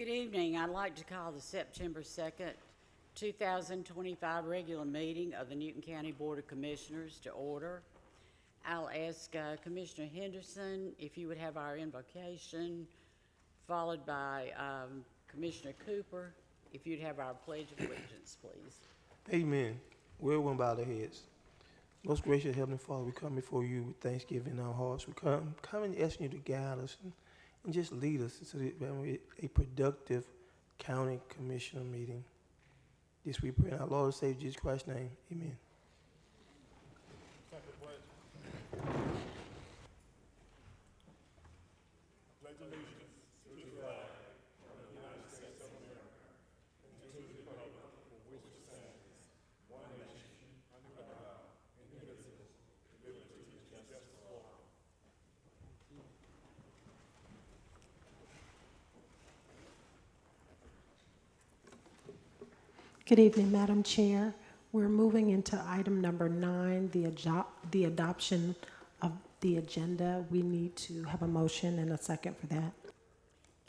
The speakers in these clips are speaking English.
Good evening. I'd like to call the September 2nd, 2025 regular meeting of the Newton County Board of Commissioners to order. I'll ask Commissioner Henderson if you would have our invocation, followed by Commissioner Cooper, if you'd have our Pledge of Allegiance, please. Amen. We everyone bow their heads. Most gracious Heavenly Father, we come before you with thanksgiving in our hearts. We come and asking you to guide us and just lead us into a productive county commissioner meeting. This we pray in our Lord and Savior Jesus Christ's name. Amen. Good evening, Madam Chair. We're moving into item number 9, the adoption of the agenda. We need to have a motion and a second for that.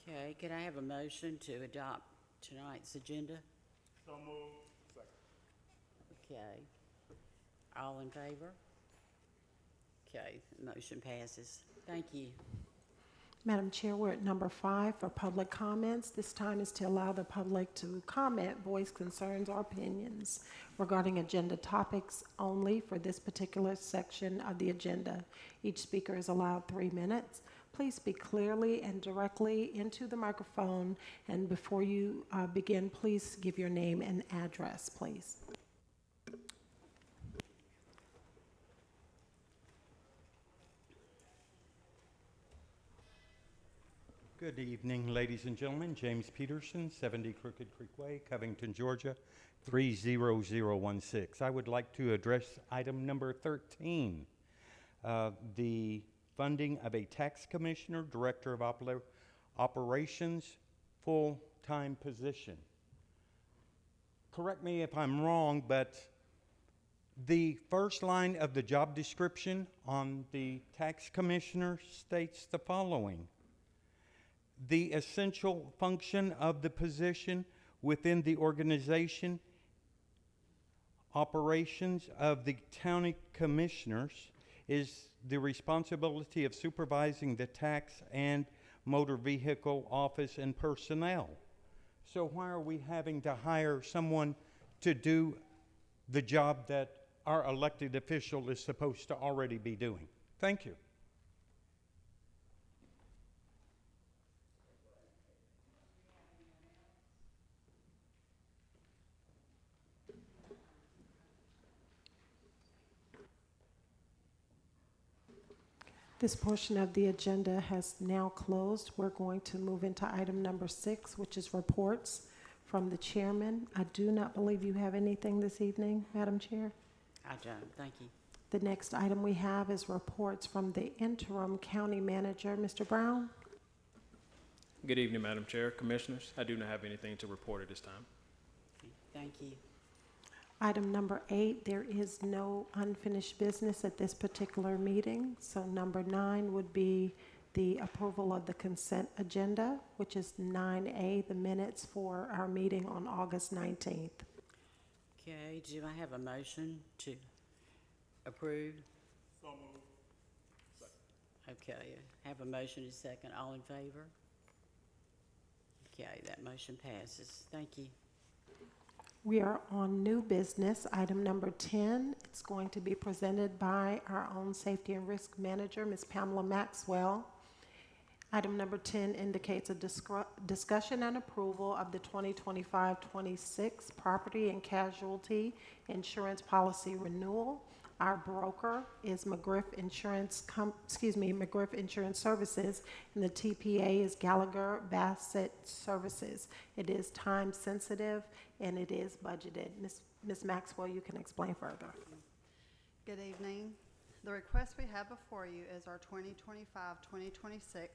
Okay, could I have a motion to adopt tonight's agenda? So moved. Second. Okay. All in favor? Okay, the motion passes. Thank you. Madam Chair, we're at number 5 for public comments. This time is to allow the public to comment, voice concerns or opinions regarding agenda topics only for this particular section of the agenda. Each speaker is allowed 3 minutes. Please speak clearly and directly into the microphone, and before you begin, please give your name and address, please. Good evening, ladies and gentlemen. James Peterson, 70 Crooked Creek Way, Covington, Georgia, 30016. I would like to address item number 13, the funding of a tax commissioner, director of operations, full-time position. Correct me if I'm wrong, but the first line of the job description on the tax commissioner states the following: the essential function of the position within the organization, operations of the county commissioners is the responsibility of supervising the tax and motor vehicle office and personnel. So why are we having to hire someone to do the job that our elected official is supposed to already be doing? Thank you. This portion of the agenda has now closed. We're going to move into item number 6, which is reports from the chairman. I do not believe you have anything this evening, Madam Chair. I don't. Thank you. The next item we have is reports from the interim county manager, Mr. Brown. Good evening, Madam Chair, Commissioners. I do not have anything to report at this time. Okay, thank you. Item number 8, there is no unfinished business at this particular meeting. So number 9 would be the approval of the consent agenda, which is 9A, the minutes for our meeting on August 19th. Okay, do I have a motion to approve? So moved. Second. Okay, have a motion and a second. All in favor? Okay, that motion passes. Thank you. We are on new business, item number 10. It's going to be presented by our own safety and risk manager, Ms. Pamela Maxwell. Item number 10 indicates a discussion and approval of the 2025-26 property and casualty insurance policy renewal. Our broker is McGriff Insurance Services, and the TPA is Gallagher Bassett Services. It is time sensitive and it is budgeted. Ms. Maxwell, you can explain further. Good evening. The request we have before you is our 2025-2026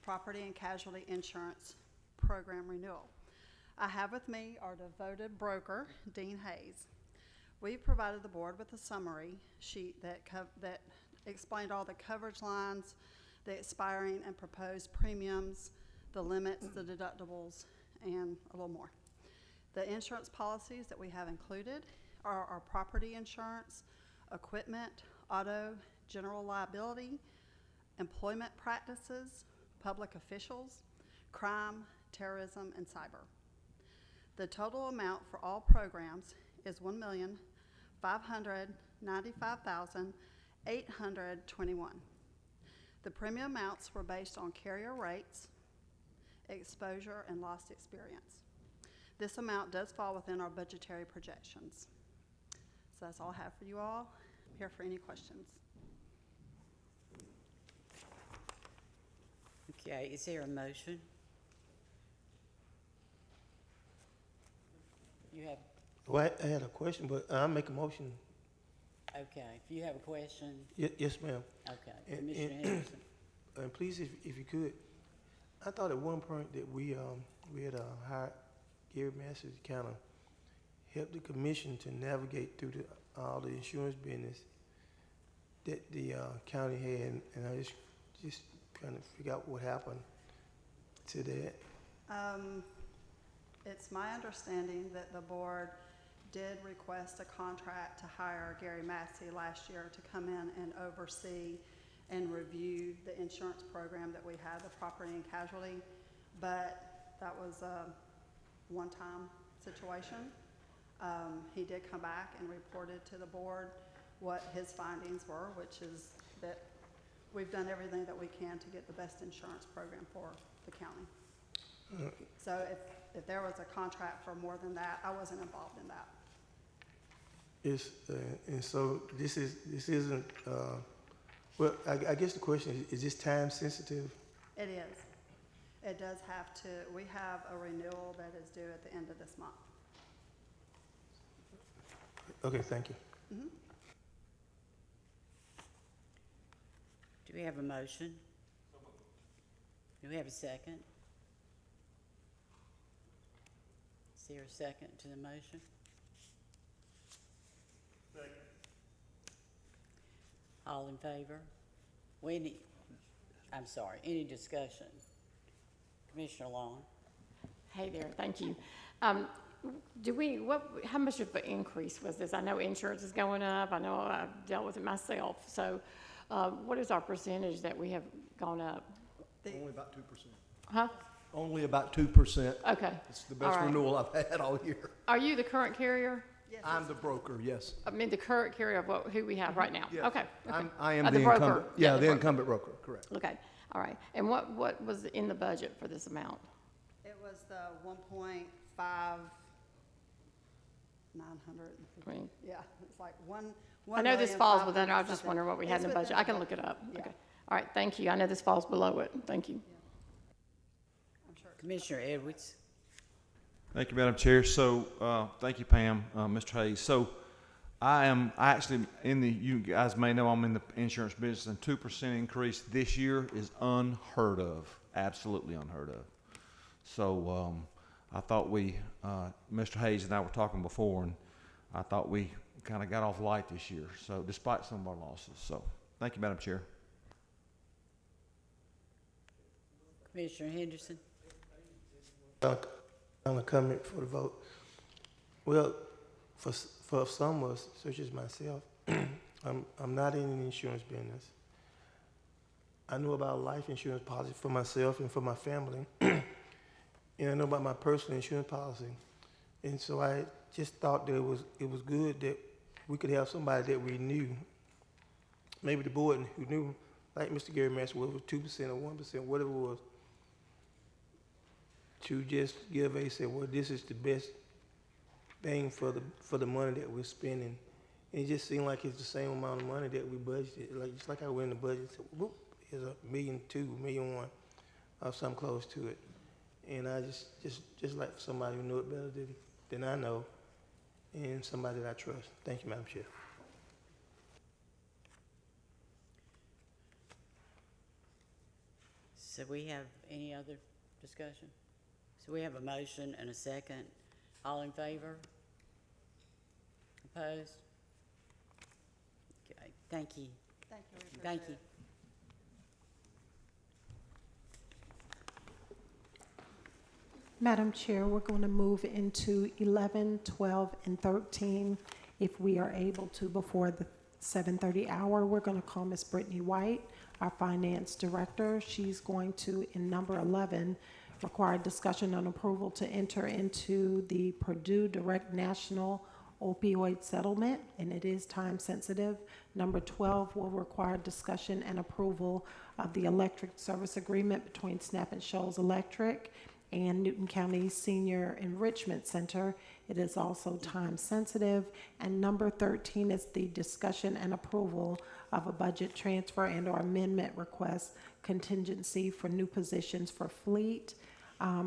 property and casualty insurance program renewal. I have with me our devoted broker, Dean Hayes. We provided the board with a summary sheet that explained all the coverage lines, the expiring and proposed premiums, the limits, the deductibles, and a little more. The insurance policies that we have included are our property insurance, equipment, auto, general liability, employment practices, public officials, crime, terrorism, and cyber. The total amount for all programs is $1,595,821. The premium amounts were based on carrier rates, exposure, and lost experience. This amount does fall within our budgetary projections. So that's all I have for you all. I'm here for any questions. Okay, is there a motion? You have, Well, I had a question, but I'll make a motion. okay, if you have a question, Yes, ma'am. okay, And- Commissioner and- Henderson. And please, if you could, I thought at one point that we had hired Gary Masters to kind of help the commission to navigate through all the insurance business that the county had, and I just trying to figure out what happened to that. It's my understanding that the board did request a contract to hire Gary Massey last year to come in and oversee and review the insurance program that we had, the property and casualty, but that was a one-time situation. He did come back and reported to the board what his findings were, which is that we've done everything that we can to get the best insurance program for the county. So if there was a contract for more than that, I wasn't involved in that. And so this isn't. Well, I guess the question is this time sensitive? It is. It does have to. We have a renewal that is due at the end of this month. Okay, thank you. Mm-hmm. Do we have a motion? Do we have a second? Is there a second to the motion? Second. All in favor? I'm sorry, any discussion? Commissioner Long? Hey there, thank you. How much of an increase was this? I know insurance is going up. I know I've dealt with it myself. So what is our percentage that we have gone up? Only about 2%. Huh? Only about 2%. Okay. It's the best All right. renewal I've had all year. Are you the current carrier? Yes, I'm the broker, yes. I mean, the current carrier of who we have right now? Yes. Okay. I am Oh, the broker. incumbent. Yeah, Yeah, the the broker. incumbent broker, correct. Okay, all right. And what was in the budget for this amount? it was the 1.5 900. I mean, Yeah, it's like one. I know this falls 1,500,000 within, I was just something. wondering what we had It's in the budget. within I can the look it up. Yeah. Okay. All right, thank you. I know this falls below it. Thank you. I'm sure. Commissioner Edwards? Thank you, Madam Chair. So, thank you, Pam, Mr. Hayes. So, I actually you guys may know I'm in the insurance business, and 2% increase this year is unheard of, absolutely unheard of. So, I thought Mr. Hayes and I were talking before, and I thought we kind of got off light this year. So, despite some of our losses. So, thank you, Madam Chair. Commissioner Henderson? I'm a comment for the vote. Well, for some of us, such as myself, I'm not in the insurance business. I know about life insurance policy for myself and for my family, and I know about my personal insurance policy. And so I just thought that it was good that we could have somebody that we knew, maybe the board who knew, like Mr. Gary Master, whether it was 2% or 1%, whatever it was, to just give say, well, this is the best thing for the money that we're spending. And it just seemed like it's the same amount of money that we budgeted. Like just like I went in the budget, and said, whoop, here's $1.2 million, $1.1 million, or something close to it. And I just like somebody who knows it better than I know, and somebody that I trust. Thank you, Madam Chair. So we have any other discussion? So we have a motion and a second. All in favor? Opposed? Okay, thank you. Thank you. We Thank appreciate you. Madam Chair, we're going to move into 11, 12, and 13 if we are able to before the 7:30 hour. We're going to call Ms. Brittany White, our Finance Director. She's going to, in number 11, require discussion and approval to enter into the Purdue Direct National Opioid Settlement, and it is time sensitive. Number 12 will require discussion and approval of the electric service agreement between Snap and Shoals Electric and Newton County Senior Enrichment Center. It is also time sensitive. And number 13 is the discussion and approval of a budget transfer and or amendment request contingency for new positions for fleet,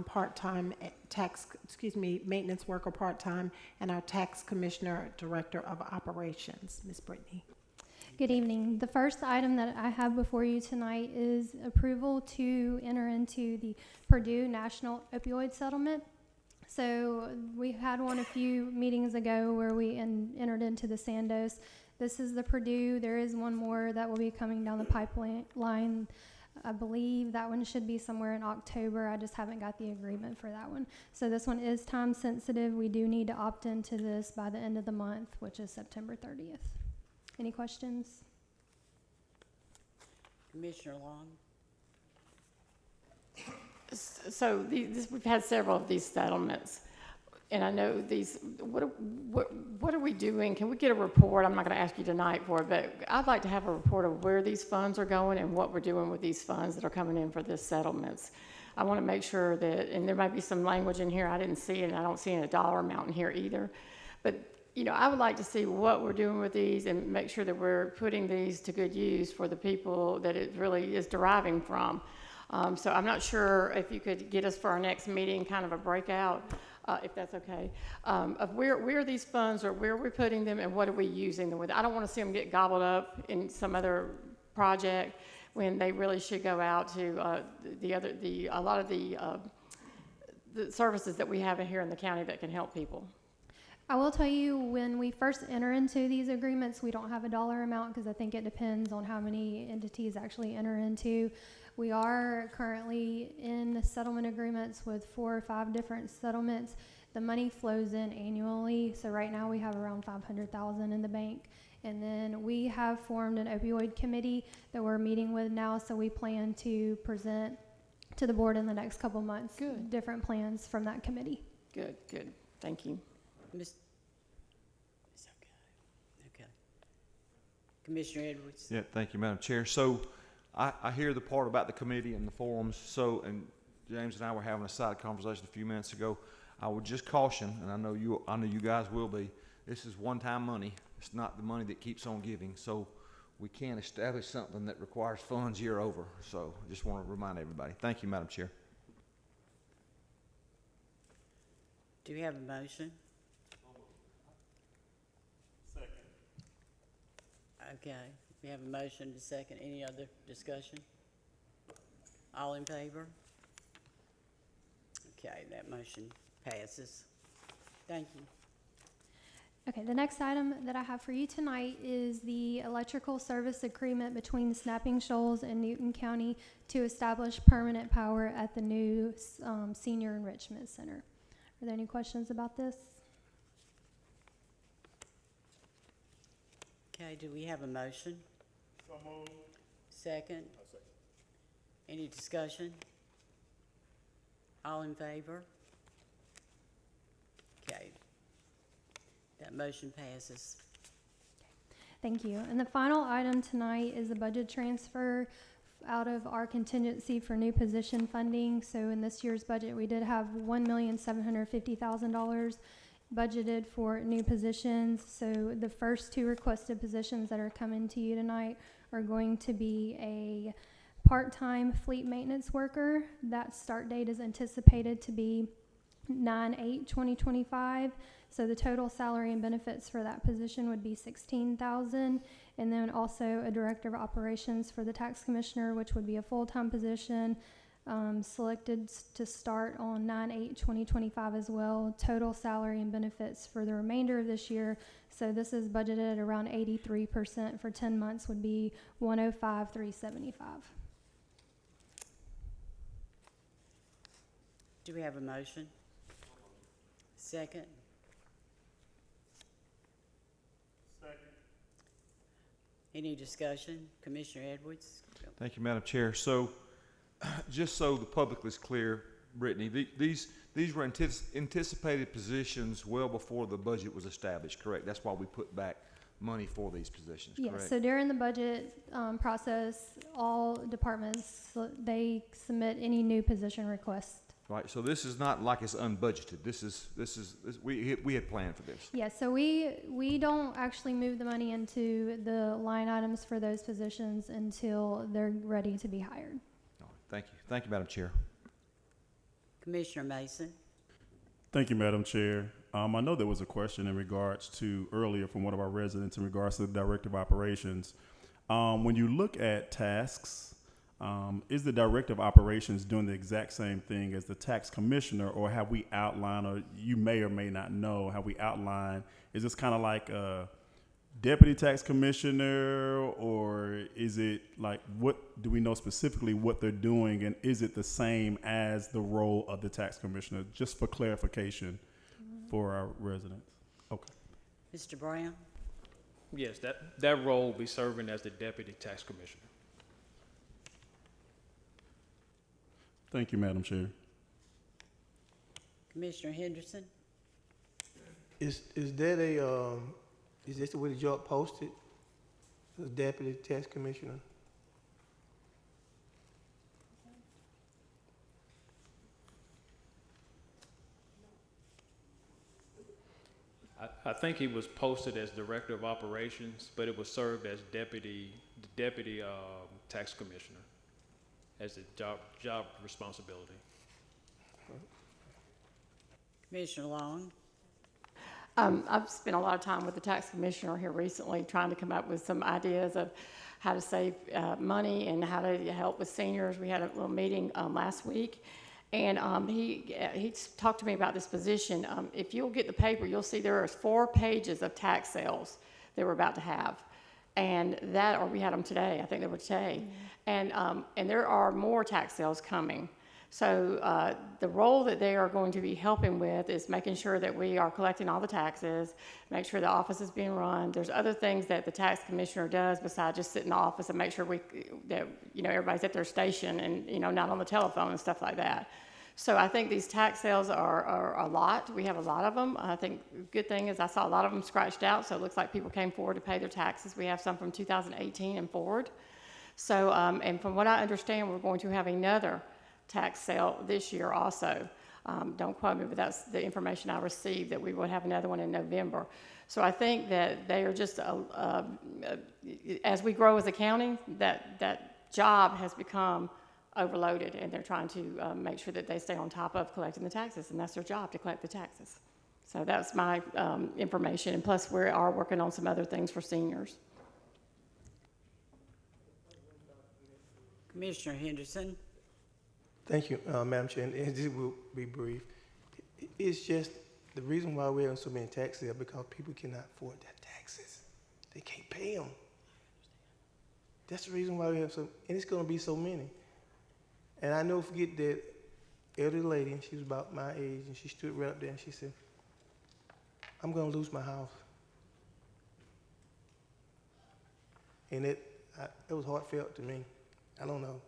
part-time maintenance worker part-time, and our tax commissioner, director of operations. Ms. Brittany. Good evening. The first item that I have before you tonight is approval to enter into the Purdue National Opioid Settlement. So we had one a few meetings ago where we entered into the Sandoz. This is the Purdue. There is one more that will be coming down the pipeline. I believe that one should be somewhere in October. I just haven't got the agreement for that one. So this one is time sensitive. We do need to opt into this by the end of the month, which is September 30th. Any questions? Commissioner Long? So we've had several of these settlements, and I know these, what are we doing? Can we get a report? I'm not going to ask you tonight for it, but I'd like to have a report of where these funds are going and what we're doing with these funds that are coming in for this settlements. I want to make sure that, and there might be some language in here I didn't see, and I don't see a dollar amount in here either, but you know, I would like to see what we're doing with these and make sure that we're putting these to good use for the people that it really is deriving from. So I'm not sure if you could get us for our next meeting kind of a breakout, if that's okay, of where these funds are, where we're putting them, and what are we using them with. I don't want to see them get gobbled up in some other project when they really should go out to a lot of the services that we have in here in the county that can help people. I will tell you, when we first enter into these agreements, we don't have a dollar amount because I think it depends on how many entities actually enter into. We are currently in settlement agreements with 4 or 5 different settlements. The money flows in annually, so right now we have around $500,000 in the bank. And then we have formed an opioid committee that we're meeting with now, so we plan to present to the board in the next couple months. Good. Different plans from that committee. Good, good. Thank you. It's okay. Okay. Commissioner Edwards? Yeah, thank you, Madam Chair. So I hear the part about the committee and the forums. So, and James and I were having a side conversation a few minutes ago. I would just caution, and I know you guys will be, this is one-time money. It's not the money that keeps on giving. So we can't establish something that requires funds year over. So I just want to remind everybody. Thank you, Madam Chair. Do we have a motion? Second. Okay, we have a motion to second. Any other discussion? All in favor? Okay, that motion passes. Thank you. Okay, the next item that I have for you tonight is the electrical service agreement between Snapping Shoals and Newton County to establish permanent power at the new Senior Enrichment Center. Are there any questions about this? Okay, do we have a motion? So moved. Second? Second. Any discussion? All in favor? Okay. That motion passes. Thank you. And the final item tonight is a budget transfer out of our contingency for new position funding. So in this year's budget, we did have $1,750,000 budgeted for new positions. So the first 2 requested positions that are coming to you tonight are going to be a part-time fleet maintenance worker. That start date is anticipated to be 9/8/2025. So the total salary and benefits for that position would be $16,000, and then also a director of operations for the tax commissioner, which would be a full-time position, selected to start on 9/8/2025 as well. Total salary and benefits for the remainder of this year. So this is budgeted at around 83% for 10 months would be $105,375. Do we have a motion? Second? Second. Any discussion? Commissioner Edwards? Thank you, Madam Chair. So, just so the public is clear, Brittany, these were anticipated positions well before the budget was established, correct? That's why we put back money for these positions, correct? Yes, so during the budget process, all departments, they submit any new position requests. Right, so this is not like it's unbudgeted. We had planned for this. Yes, so we don't actually move the money into the line items for those positions until they're ready to be hired. All right, thank you. Thank you, Madam Chair. Commissioner Mason? Thank you, Madam Chair. I know there was a question in regards to earlier from one of our residents in regards to the Director of Operations. When you look at tasks, is the Director of Operations doing the exact same thing as the Tax Commissioner, or have we outlined, or you may or may not know, have we outlined, is this kind of like a Deputy Tax Commissioner, or is it like, what do we know specifically what they're doing, and is it the same as the role of the Tax Commissioner, just for clarification for our residents? Okay. Mr. Brown? Yes, that role will be serving as the Deputy Tax Commissioner. Thank you, Madam Chair. Commissioner Henderson? Is this the way the job posted? The Deputy Tax Commissioner? I think he was posted as Director of Operations, but it was served as Deputy Tax Commissioner as the job responsibility. Commissioner Long? I've spent a lot of time with the tax commissioner here recently trying to come up with some ideas of how to save money and how to help with seniors. We had a little meeting last week, and he talked to me about this position. If you'll get the paper, you'll see there are 4 pages of tax sales that we're about to have. And that, or we had them today, I think they were today. And there are more tax sales coming. So the role that they are going to be helping with is making sure that we are collecting all the taxes, make sure the office is being run. There's other things that the tax commissioner does besides just sit in the office and make sure that everybody's at their station and not on the telephone and stuff like that. So I think these tax sales are a lot. We have a lot of them. I think the good thing is I saw a lot of them scratched out, so it looks like people came forward to pay their taxes. We have some from 2018 and forward. So, and from what I understand, we're going to have another tax sale this year also. Don't quote me, but that's the information I received, that we will have another one in November. So I think that they are just, as we grow as a county, that job has become overloaded, and they're trying to make sure that they stay on top of collecting the taxes, and that's their job, to collect the taxes. So that's my information, and plus we are working on some other things for seniors. Commissioner Henderson? Thank you, Madam Chair, and this will be brief. It's just the reason why we're having so many tax sales because people cannot afford their taxes. They can't pay them. That's the reason why we have so, and it's going to be so many. And I never forget that elderly lady, and she was about my age, and she stood right up there and she said, "I'm going to lose my house." And it was heartfelt to me. I don't know.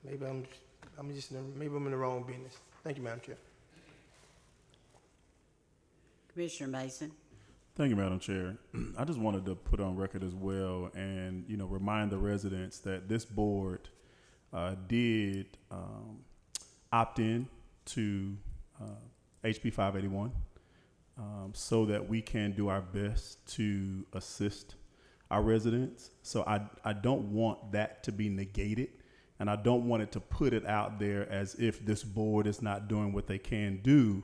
Maybe maybe I'm in the wrong business. Thank you, Madam Chair. Commissioner Mason? Thank you, Madam Chair. I just wanted to put on record as well and, remind the residents that this board did opt in to HB 581 so that we can do our best to assist our residents. So I don't want that to be negated, and I don't want it to put it out there as if this board is not doing what they can do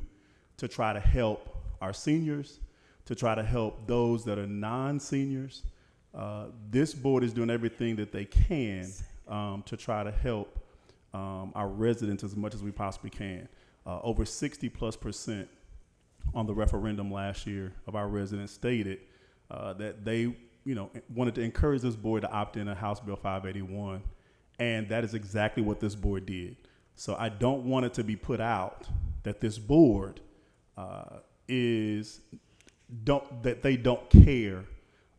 to try to help our seniors, to try to help those that are non-seniors. This board is doing everything that they can to try to help our residents as much as we possibly can. Over 60+% on the referendum last year of our residents stated that they wanted to encourage this board to opt in to House Bill 581. And that is exactly what this board did. So I don't want it to be put out that this board that they don't care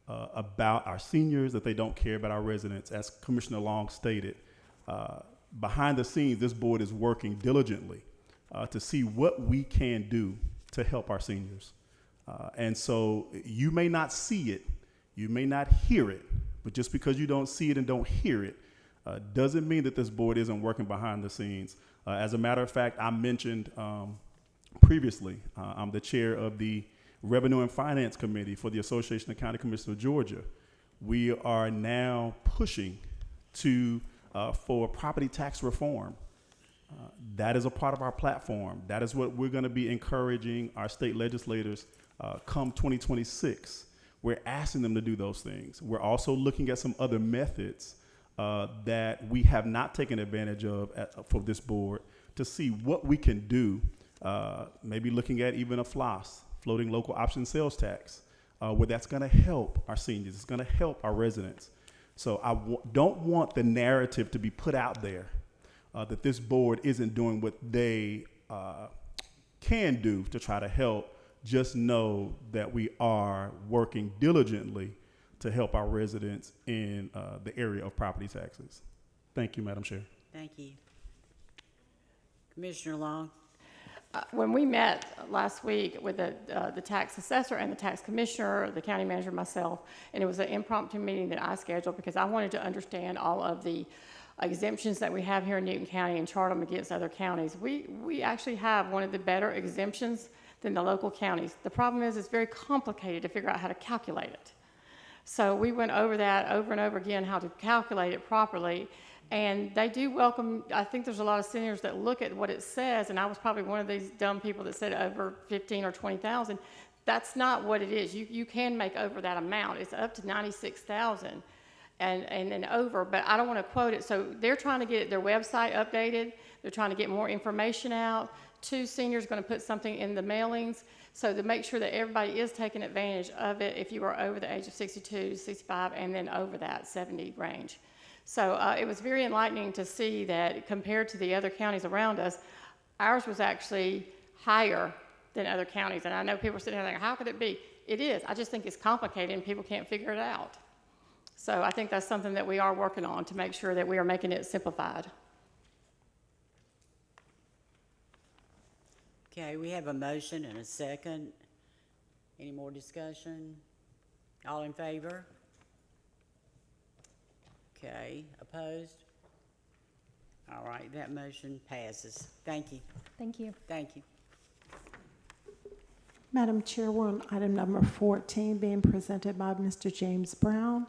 about our seniors, that they don't care about our residents. As Commissioner Long stated, behind the scenes, this board is working diligently to see what we can do to help our seniors. And so you may not see it, you may not hear it, but just because you don't see it and don't hear it doesn't mean that this board isn't working behind the scenes. As a matter of fact, I mentioned previously, I'm the chair of the Revenue and Finance Committee for the Association of County Commissioners of Georgia. We are now pushing for property tax reform. That is a part of our platform. That is what we're going to be encouraging our state legislators come 2026. We're asking them to do those things. We're also looking at some other methods that we have not taken advantage of for this board to see what we can do. Maybe looking at even a FLOS, floating local option sales tax, where that's going to help our seniors. It's going to help our residents. So I don't want the narrative to be put out there that this board isn't doing what they can do to try to help. Just know that we are working diligently to help our residents in the area of property taxes. Thank you, Madam Chair. Thank you. Commissioner Long? When we met last week with the tax assessor and the tax commissioner, the county manager, myself, and it was an impromptu meeting that I scheduled because I wanted to understand all of the exemptions that we have here in Newton County and chart them against other counties. We actually have one of the better exemptions than the local counties. The problem is it's very complicated to figure out how to calculate it. So we went over that over and over again, how to calculate it properly. And they do welcome, I think there's a lot of seniors that look at what it says, and I was probably one of these dumb people that said over 15 or 20,000. That's not what it is. You can make over that amount. It's up to 96,000 and over, but I don't want to quote it. So they're trying to get their website updated. They're trying to get more information out. 2 seniors going to put something in the mailings. So to make sure that everybody is taking advantage of it if you are over the age of 62, 65, and then over that 70 range. So it was very enlightening to see that compared to the other counties around us, ours was actually higher than other counties. And I know people are sitting there thinking, how could it be? It is. I just think it's complicated and people can't figure it out. So I think that's something that we are working on to make sure that we are making it simplified. Okay, we have a motion and a second. Any more discussion? All in favor? Okay, opposed? All right, that motion passes. Thank you. Thank you. Thank you. Madam Chair, we're on item number 14 being presented by Mr. James Brown.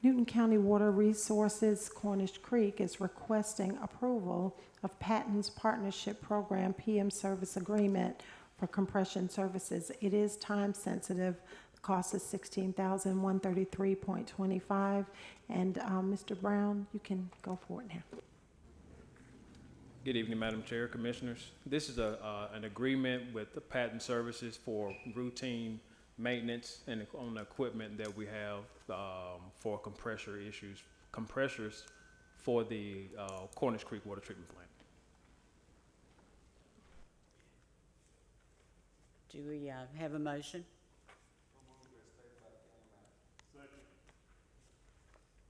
Newton County Water Resources Cornish Creek is requesting approval of Patton's Partnership Program PM Service Agreement for compression services. It is time sensitive. The cost is $16,133.25. And Mr. Brown, you can go for it now. Good evening, Madam Chair, Commissioners. This is an agreement with the Patent Services for routine maintenance and on the equipment that we have for compressors for the Cornish Creek Water Treatment Plant. Do we have a motion?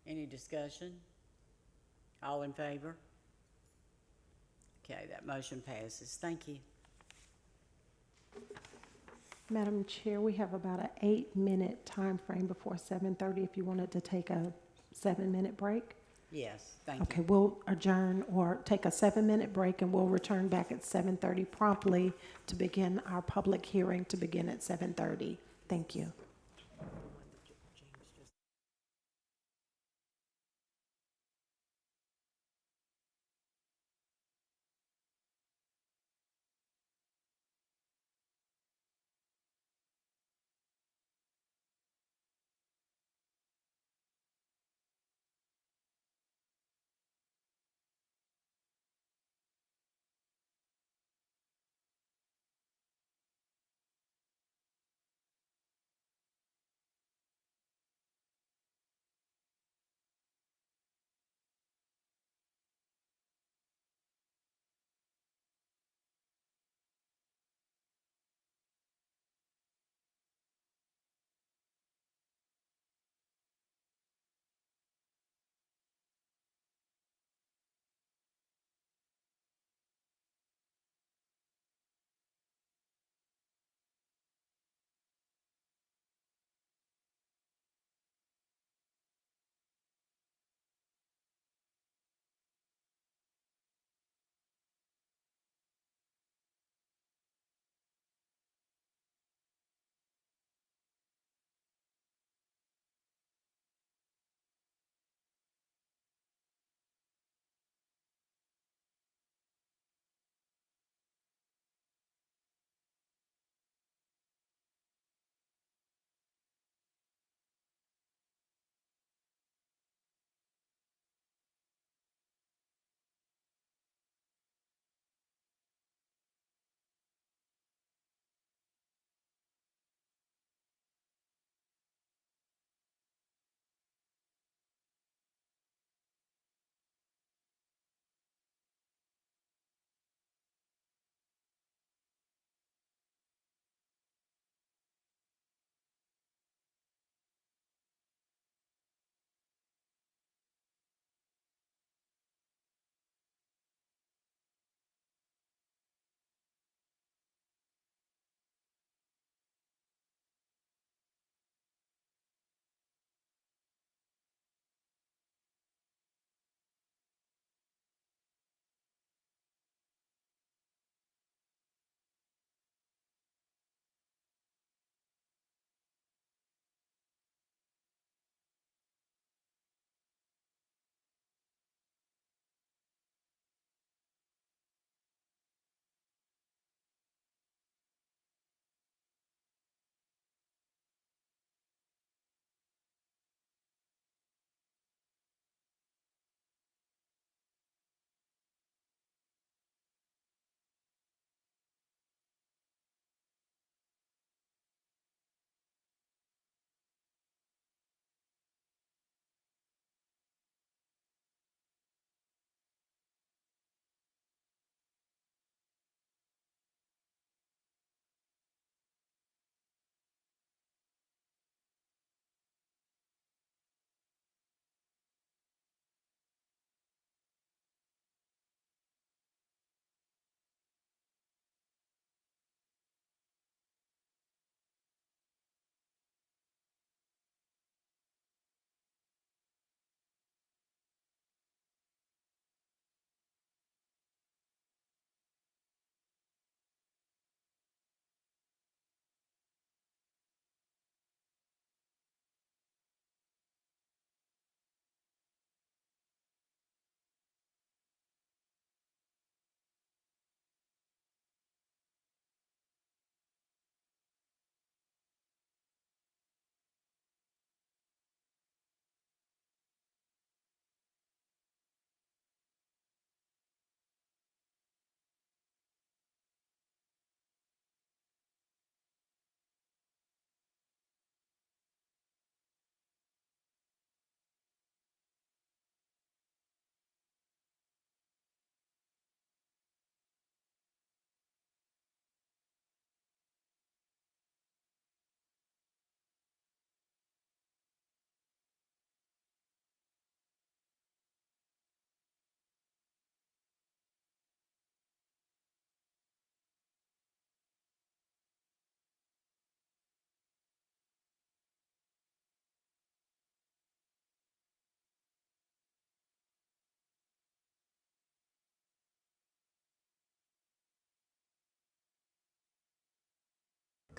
Any discussion? All in favor? Okay, that motion passes. Thank you. Madam Chair, we have about an 8-minute time frame before 7:30 if you wanted to take a 7-minute break. Yes, thank you. Okay, we'll adjourn or take a 7-minute break and we'll return back at 7:30 promptly to begin our public hearing to begin at 7:30. Thank you.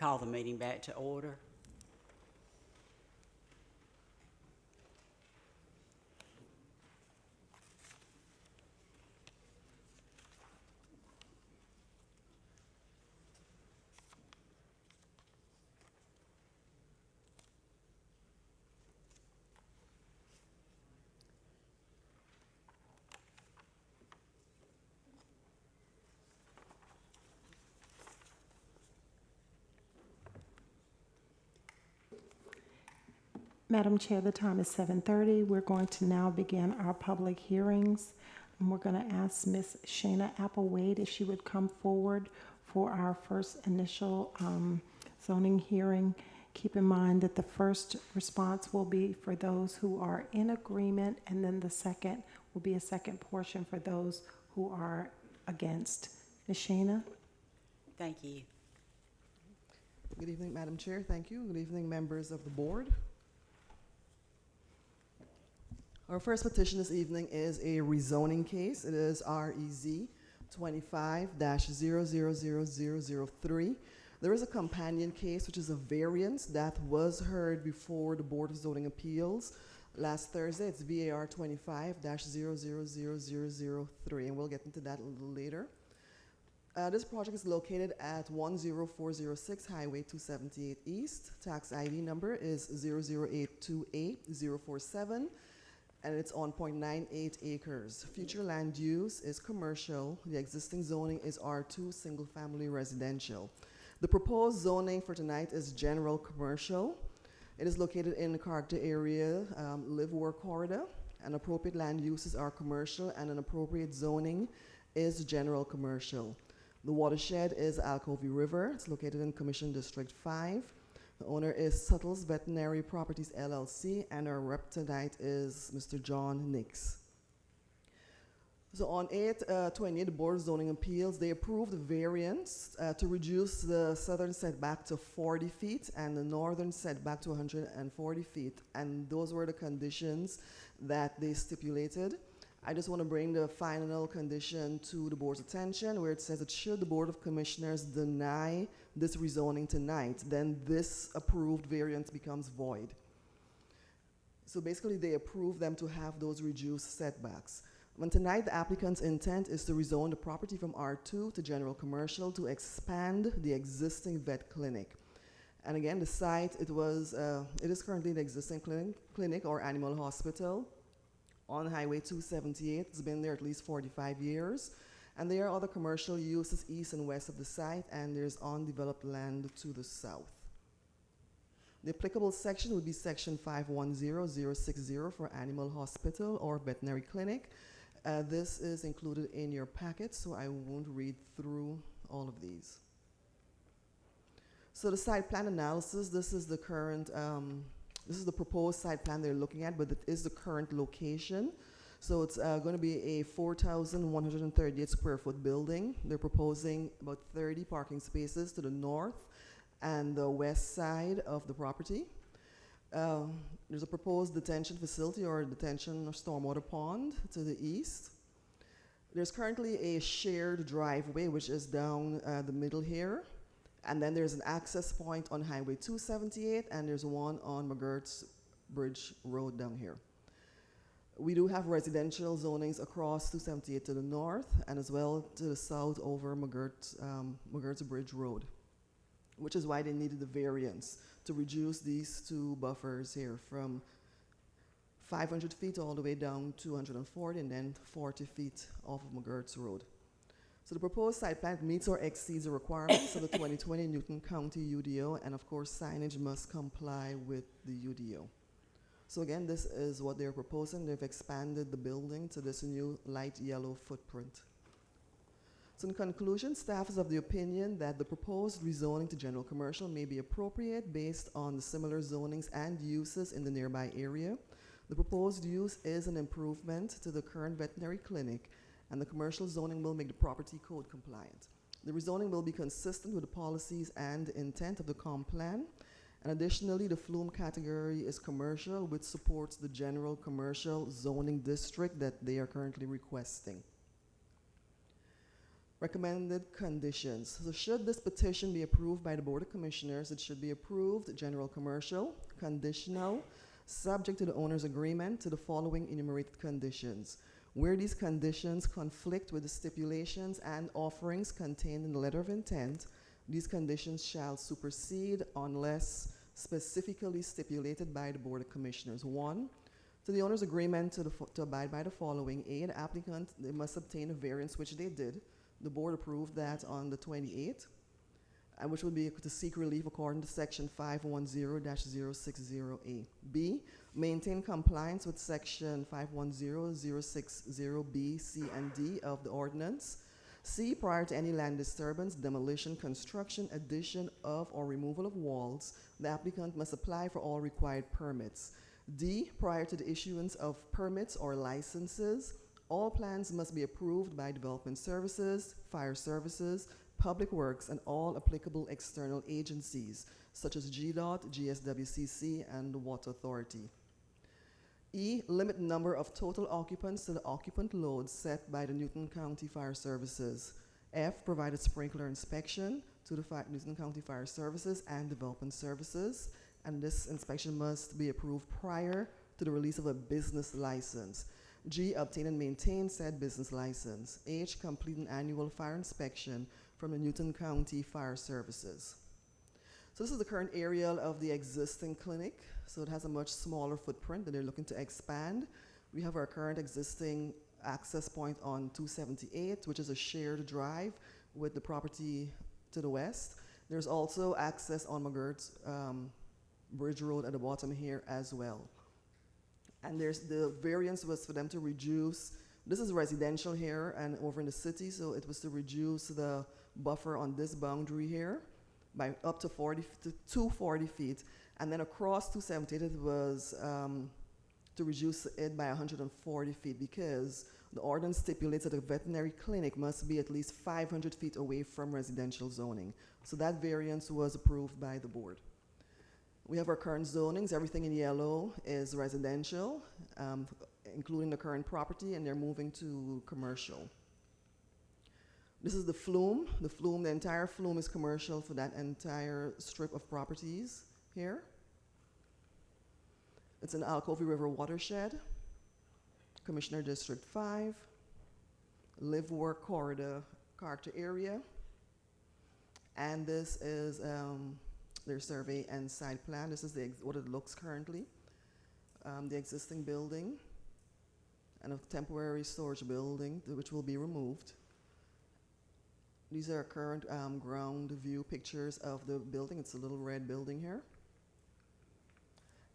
call the meeting back to order. Madam Chair, the time is 7:30. We're going to now begin our public hearings. And we're going to ask Ms. Shayna Applewade if she would come forward for our first initial zoning hearing. Keep in mind that the first response will be for those who are in agreement, and then the second will be a second portion for those who are against. Ms. Shayna? Thank you. Good evening, Madam Chair. Thank you. Good evening, members of the board. Our first petition this evening is a rezoning case. It is REZ 25-000003. There is a companion case, which is a variance that was heard before the Board of Zoning Appeals last Thursday. It's VAR 25-000003, and we'll get into that a little later. This project is located at 10406 Highway 278 East. Tax ID number is 00828-047. And it's on 0.98 acres. Future land use is commercial. The existing zoning is R2, single family residential. The proposed zoning for tonight is general commercial. It is located in the character area, live-work corridor. And appropriate land uses are commercial, and an appropriate zoning is general commercial. The watershed is Alcovey River. It's located in Commission District 5. The owner is Suttles Veterinary Properties LLC, and our rep tonight is Mr. John Nix. So on 8/20, the Board of Zoning Appeals, they approved the variance to reduce the southern setback to 40 feet and the northern setback to 140 feet. And those were the conditions that they stipulated. I just want to bring the final condition to the board's attention, where it says that should the Board of Commissioners deny this rezoning tonight, then this approved variance becomes void. So basically, they approve them to have those reduced setbacks. When tonight, the applicant's intent is to rezone the property from R2 to general commercial to expand the existing vet clinic. And again, the site, it is currently the existing clinic or animal hospital on Highway 278. It's been there at least 45 years. And there are other commercial uses east and west of the site, and there's undeveloped land to the south. The applicable section would be section 510060 for animal hospital or veterinary clinic. This is included in your packet, so I won't read through all of these. So the site plan analysis, this is the current, this is the proposed site plan they're looking at, but it is the current location. So it's going to be a 4,138 square foot building. They're proposing about 30 parking spaces to the north and the west side of the property. There's a proposed detention facility or detention or stormwater pond to the east. There's currently a shared driveway, which is down the middle here. And then there's an access point on Highway 278, and there's one on McGirt's Bridge Road down here. We do have residential zonings across 278 to the north, and as well to the south over McGirt's Bridge Road, which is why they needed the variance to reduce these two buffers here from 500 feet all the way down to 240, and then 40 feet off of McGirt's Road. So the proposed site plan meets or exceeds the requirements of the 2020 Newton County UDO, and of course signage must comply with the UDO. So again, this is what they're proposing. They've expanded the building to this new light yellow footprint. So in conclusion, staff is of the opinion that the proposed rezoning to general commercial may be appropriate based on the similar zonings and uses in the nearby area. The proposed use is an improvement to the current veterinary clinic, and the commercial zoning will make the property code compliant. The rezoning will be consistent with the policies and intent of the comp plan. And additionally, the flume category is commercial, which supports the general commercial zoning district that they are currently requesting. Recommended conditions. So should this petition be approved by the Board of Commissioners, it should be approved, general commercial, conditional, subject to the owner's agreement to the following enumerated conditions. Where these conditions conflict with the stipulations and offerings contained in the letter of intent, these conditions shall supersede unless specifically stipulated by the Board of Commissioners. 1, to the owner's agreement to abide by the following. A, the applicant, they must obtain a variance, which they did. The board approved that on the 28th, and which would be to seek relief according to section 510-060A. B, maintain compliance with section 510-060B, C, and D of the ordinance. C, prior to any land disturbance, demolition, construction, addition of, or removal of walls, the applicant must apply for all required permits. D, prior to the issuance of permits or licenses, all plans must be approved by Development Services, Fire Services, Public Works, and all applicable external agencies, such as GDOT, GSWCC, and the Water Authority. E, limit number of total occupants to the occupant load set by the Newton County Fire Services. F, provided sprinkler inspection to the Newton County Fire Services and Development Services, and this inspection must be approved prior to the release of a business license. G, obtain and maintain said business license. H, complete an annual fire inspection from the Newton County Fire Services. So this is the current aerial of the existing clinic. So it has a much smaller footprint that they're looking to expand. We have our current existing access point on 278, which is a shared drive with the property to the west. There's also access on McGirt's Bridge Road at the bottom here as well. And there's the variance was for them to reduce, this is residential here and over in the city, so it was to reduce the buffer on this boundary here by up to 240 feet. And then across 278, it was to reduce it by 140 feet because the ordinance stipulates that a veterinary clinic must be at least 500 feet away from residential zoning. So that variance was approved by the board. We have our current zonings. Everything in yellow is residential, including the current property, and they're moving to commercial. This is the flume. The entire flume is commercial for that entire strip of properties here. It's an Alcovy River watershed, Commissioner District 5, Live Work Corridor character area, and this is their survey and site plan. This is what it looks currently. The existing building and a temporary storage building which will be removed. These are current ground view pictures of the building. It's a little red building here.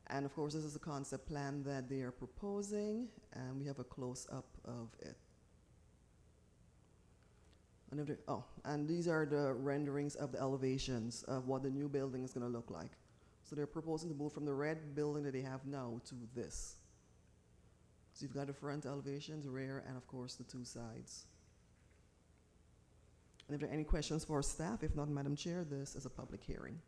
And of course, this is the concept plan that they are proposing, and we have a close-up of it. And these are the renderings of the elevations of what the new building is going to look like. So they're proposing to move from the red building that they have now to this. So you've got the front elevations, rear, and of course the two sides. And if there are any questions for staff, if not, Madam Chair, this is a public hearing.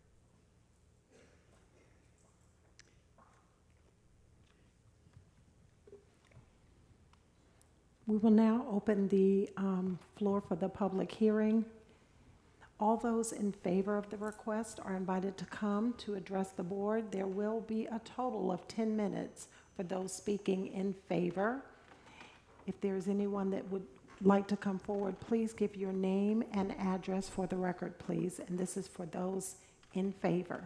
We will now open the floor for the public hearing. All those in favor of the request are invited to come to address the board. There will be a total of 10 minutes for those speaking in favor. If there's anyone that would like to come forward, please give your name and address for the record, please. And this is for those in favor.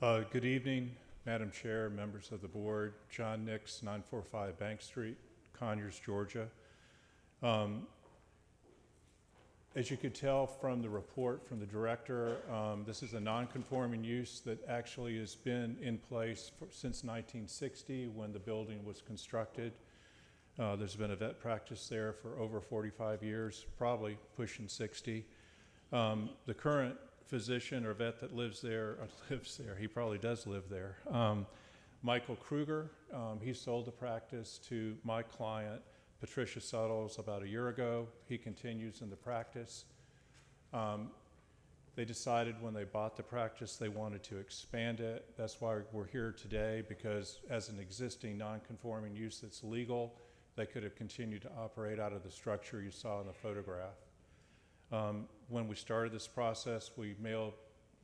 Good evening, Madam Chair, members of the board. John Nix, 945 Bank Street, Conyers, Georgia. As you could tell from the report from the director, this is a non-conforming use that actually has been in place since 1960 when the building was constructed. There's been a vet practice there for over 45 years, probably pushing 60. The current physician or vet that lives there, he probably does live there, Michael Kruger, he sold the practice to my client, Patricia Suttles, about a year ago. He continues in the practice. They decided when they bought the practice they wanted to expand it. That's why we're here today, because as an existing non-conforming use that's legal, they could have continued to operate out of the structure you saw in the photograph. When we started this process, we mailed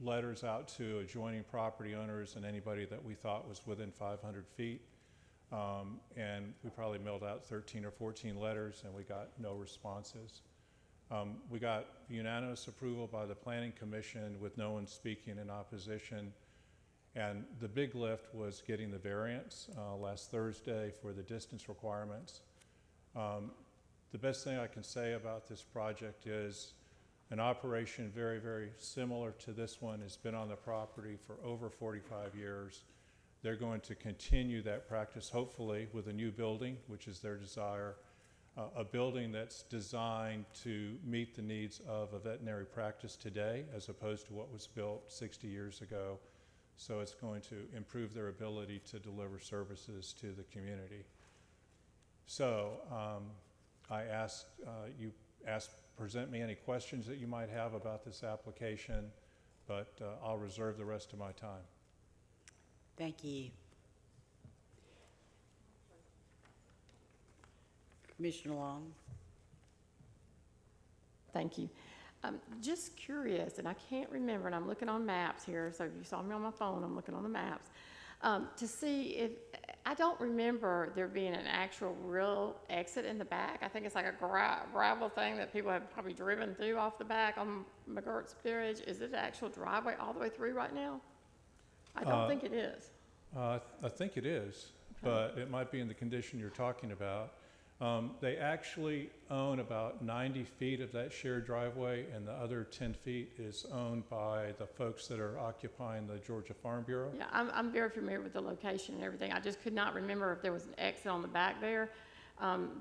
letters out to adjoining property owners and anybody that we thought was within 500 feet. And we probably mailed out 13 or 14 letters and we got no responses. We got unanimous approval by the Planning Commission with no one speaking in opposition. And the big lift was getting the variance last Thursday for the distance requirements. The best thing I can say about this project is an operation very, very similar to this one has been on the property for over 45 years. They're going to continue that practice, hopefully, with a new building, which is their desire, a building that's designed to meet the needs of a veterinary practice today, as opposed to what was built 60 years ago. So it's going to improve their ability to deliver services to the community. So I ask you present me any questions that you might have about this application, but I'll reserve the rest of my time. Thank you. Commissioner Long. Thank you. Just curious, and I can't remember, and I'm looking on maps here, so if you saw me on my phone, I'm looking on the maps, to see if, I don't remember there being an actual real exit in the back. I think it's like a gravel thing that people have probably driven through off the back on McGurk's Bridge. Is it an actual driveway all the way through right now? I don't think it is. I think it is, but it might be in the condition you're talking about. They actually own about 90 feet of that shared driveway, and the other 10 feet is owned by the folks that are occupying the Georgia Farm Bureau. Yeah, I'm very familiar with the location and everything. I just could not remember if there was an exit on the back there.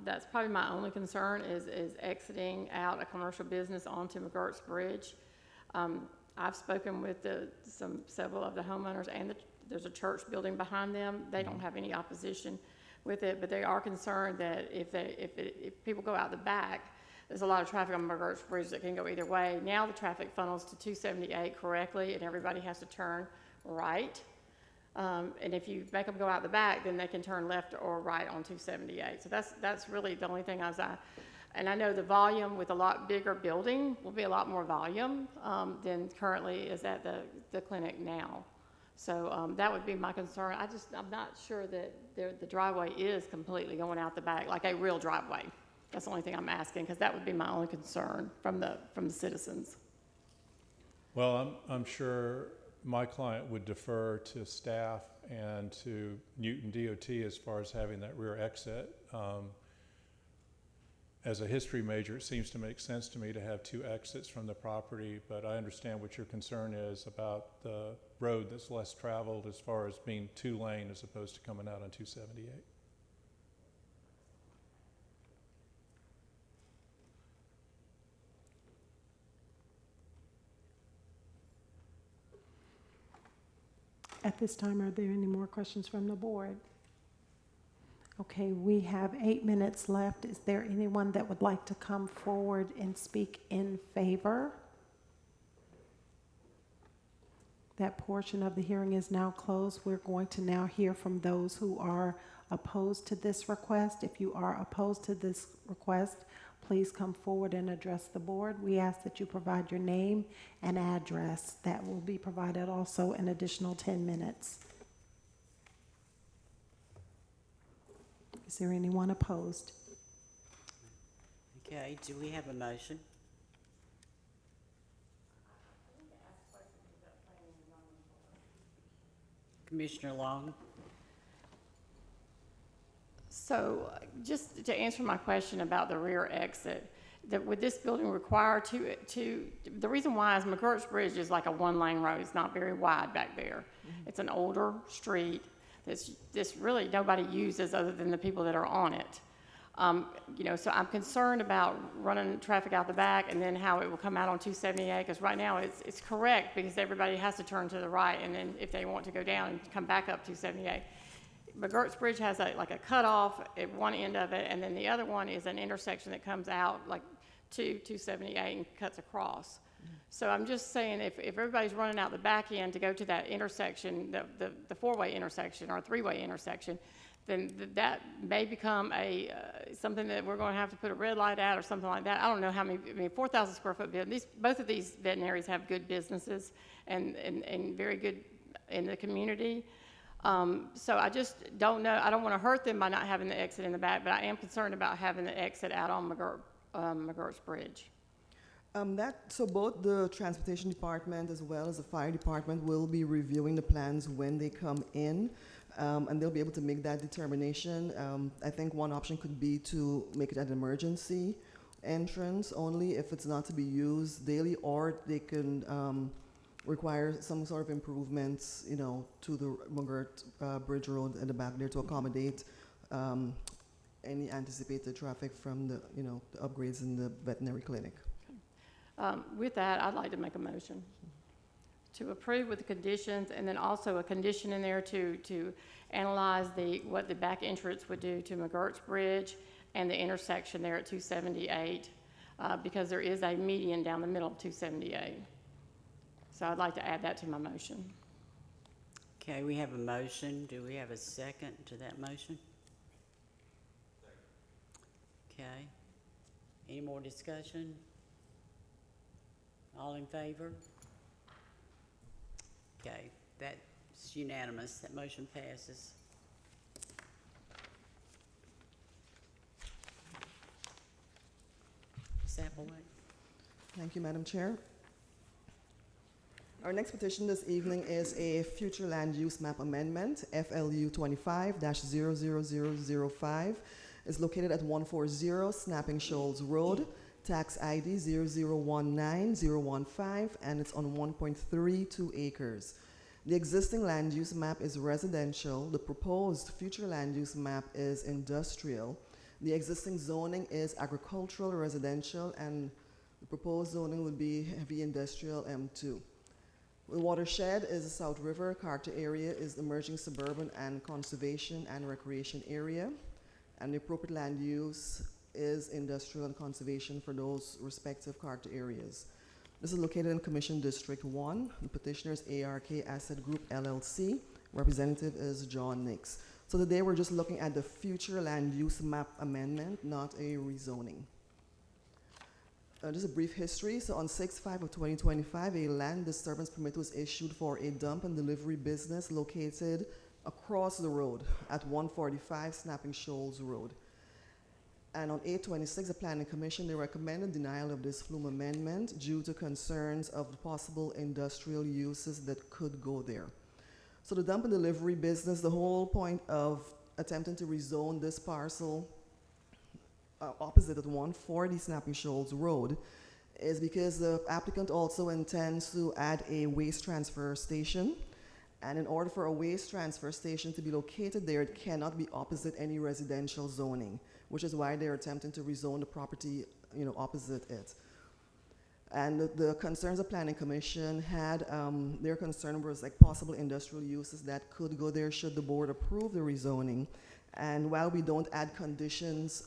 That's probably my only concern is exiting out a commercial business onto McGurk's Bridge. I've spoken with several of the homeowners, and there's a church building behind them. They don't have any opposition with it, but they are concerned that if people go out the back, there's a lot of traffic on McGurk's Bridge that can go either way. Now the traffic funnels to 278 correctly, and everybody has to turn right. And if you make them go out the back, then they can turn left or right on 278. So that's really the only thing and I know the volume with a lot bigger building will be a lot more volume than currently is at the clinic now. So that would be my concern. I'm not sure that the driveway is completely going out the back, like a real driveway. That's the only thing I'm asking, because that would be my only concern from the citizens. Well, I'm sure my client would defer to staff and to Newton DOT as far as having that rear exit. As a history major, it seems to make sense to me to have two exits from the property, but I understand what your concern is about the road that's less traveled as far as being two-lane as opposed to coming out on 278. At this time, are there any more questions from the board? Okay, we have 8 minutes left. Is there anyone that would like to come forward and speak in favor? That portion of the hearing is now closed. We're going to now hear from those who are opposed to this request. If you are opposed to this request, please come forward and address the board. We ask that you provide your name and address. That will be provided also an additional 10 minutes. Is there anyone opposed? Okay, do we have a motion? Commissioner Long. So just to answer my question about the rear exit, would this building require the reason why is McGurk's Bridge is like a one-lane road. It's not very wide back there. Mm-hmm. It's an older street that's really nobody uses other than the people that are on it. So I'm concerned about running traffic out the back and then how it will come out on 278, because right now it's correct because everybody has to turn to the right, and then if they want to go down and come back up 278. McGurk's Bridge has like a cutoff at one end of it, and then the other one is an intersection that comes out like to 278 and cuts across. So I'm just saying if everybody's running out the back end to go to that intersection, the four-way intersection or three-way intersection, then that may become something that we're going to have to put a red light at or something like that. I don't know how many, I mean, 4,000 square foot building. Both of these veterinaries have good businesses and very good in the community. So I just don't know. I don't want to hurt them by not having the exit in the back, but I am concerned about having the exit out on McGurk's Bridge. So both the transportation department as well as the fire department will be reviewing the plans when they come in, and they'll be able to make that determination. I think one option could be to make it an emergency entrance only if it's not to be used daily, or they can require some sort of improvements, you know, to the McGurk Bridge Road at the back there to accommodate any anticipated traffic from the, you know, the upgrades in the veterinary clinic. With that, I'd like to make a motion to approve with the conditions, and then also a condition in there to analyze what the back entrance would do to McGurk's Bridge and the intersection there at 278, because there is a median down the middle of 278. So I'd like to add that to my motion. Okay, we have a motion. Do we have a second to that motion? Okay. Any more discussion? All in favor? Okay, that's unanimous. That motion passes. Ms. Applewhite? Thank you, Madam Chair. Our next petition this evening is a future land use map amendment, FLU 25-00005. It's located at 140 Snapping Shoals Road, tax ID 0019015, and it's on 1.32 acres. The existing land use map is residential. The proposed future land use map is industrial. The existing zoning is agricultural, residential, and the proposed zoning would be heavy industrial M2. The watershed is the South River. Character area is the emerging suburban and conservation and recreation area. And the appropriate land use is industrial and conservation for those respective character areas. This is located in Commission District 1. The petitioner is ARK Asset Group LLC. Representative is John Nix. So today we're just looking at the future land use map amendment, not a rezoning. Just a brief history. So on 6/5 of 2025, a land disturbance permit was issued for a dump and delivery business located across the road at 145 Snapping Shoals Road. And on 8/26, the Planning Commission, they recommended denial of this flume amendment due to concerns of the possible industrial uses that could go there. So the dump and delivery business, the whole point of attempting to rezone this parcel opposite at 140 Snapping Shoals Road is because the applicant also intends to add a waste transfer station. And in order for a waste transfer station to be located there, it cannot be opposite any residential zoning, which is why they're attempting to rezone the property, you know, opposite it. And the concerns the Planning Commission had, their concern was like possible industrial uses that could go there should the board approve the rezoning. And while we don't add conditions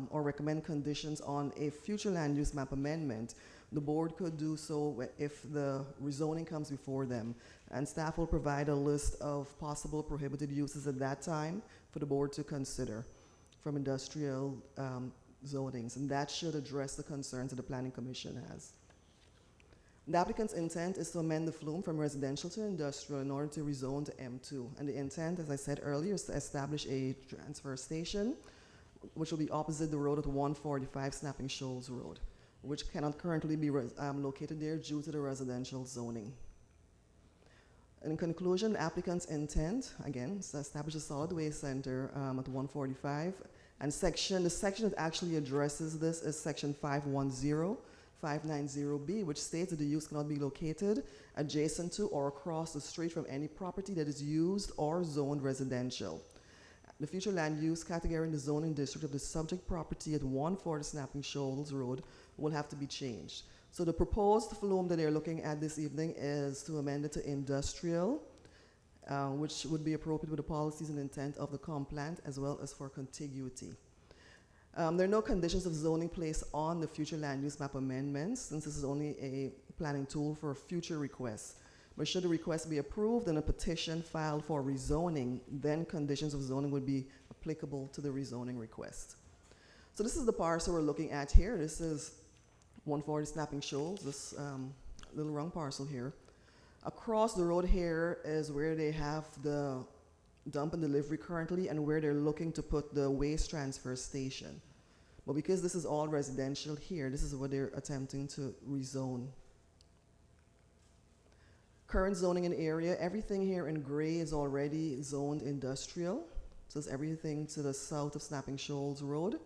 or recommend conditions on a future land use map amendment, the board could do so if the rezoning comes before them. And staff will provide a list of possible prohibited uses at that time for the board to consider from industrial zonings. And that should address the concerns that the Planning Commission has. The applicant's intent is to amend the flume from residential to industrial in order to rezone to M2. And the intent, as I said earlier, is to establish a transfer station, which will be opposite the road at 145 Snapping Shoals Road, which cannot currently be located there due to the residential zoning. In conclusion, the applicant's intent, again, is to establish a solid waste center at 145. And the section that actually addresses this is section 590B, which states that the use cannot be located adjacent to or across the street from any property that is used or zoned residential. The future land use category in the zoning district of the subject property at 140 Snapping Shoals Road will have to be changed. So the proposed flume that they're looking at this evening is to amend it to industrial, which would be appropriate with the policies and intent of the comp plan as well as for contiguity. There are no conditions of zoning placed on the future land use map amendments, since this is only a planning tool for future requests. But should the request be approved and a petition filed for rezoning, then conditions of zoning would be applicable to the rezoning request. So this is the parcel we're looking at here. This is 140 Snapping Shoals, this little round parcel here. Across the road here is where they have the dump and delivery currently and where they're looking to put the waste transfer station. But because this is all residential here, this is what they're attempting to rezone. Current zoning in area, everything here in gray is already zoned industrial. So it's everything to the south of Snapping Shoals Road.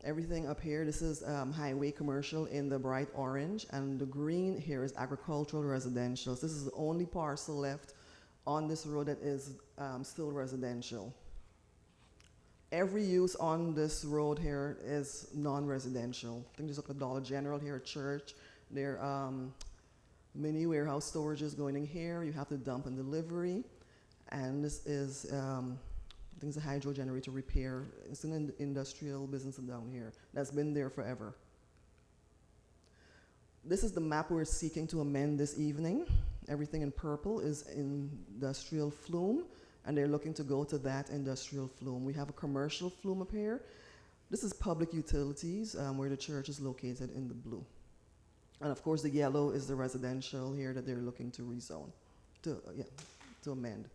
Everything up here, this is highway commercial in the bright orange, and the green here is agricultural residential. So this is the only parcel left on this road that is still residential. Every use on this road here is non-residential. I think there's like a Dollar General here, a church. There mini warehouse storage is going in here. You have to dump and delivery. And this is, I think it's a hydro generator repair. It's an industrial business down here that's been there forever. This is the map we're seeking to amend this evening. Everything in purple is industrial flume, and they're looking to go to that industrial flume. We have a commercial flume up here. This is public utilities, where the church is located in the blue. And of course, the yellow is the residential here that they're looking to rezone, to amend.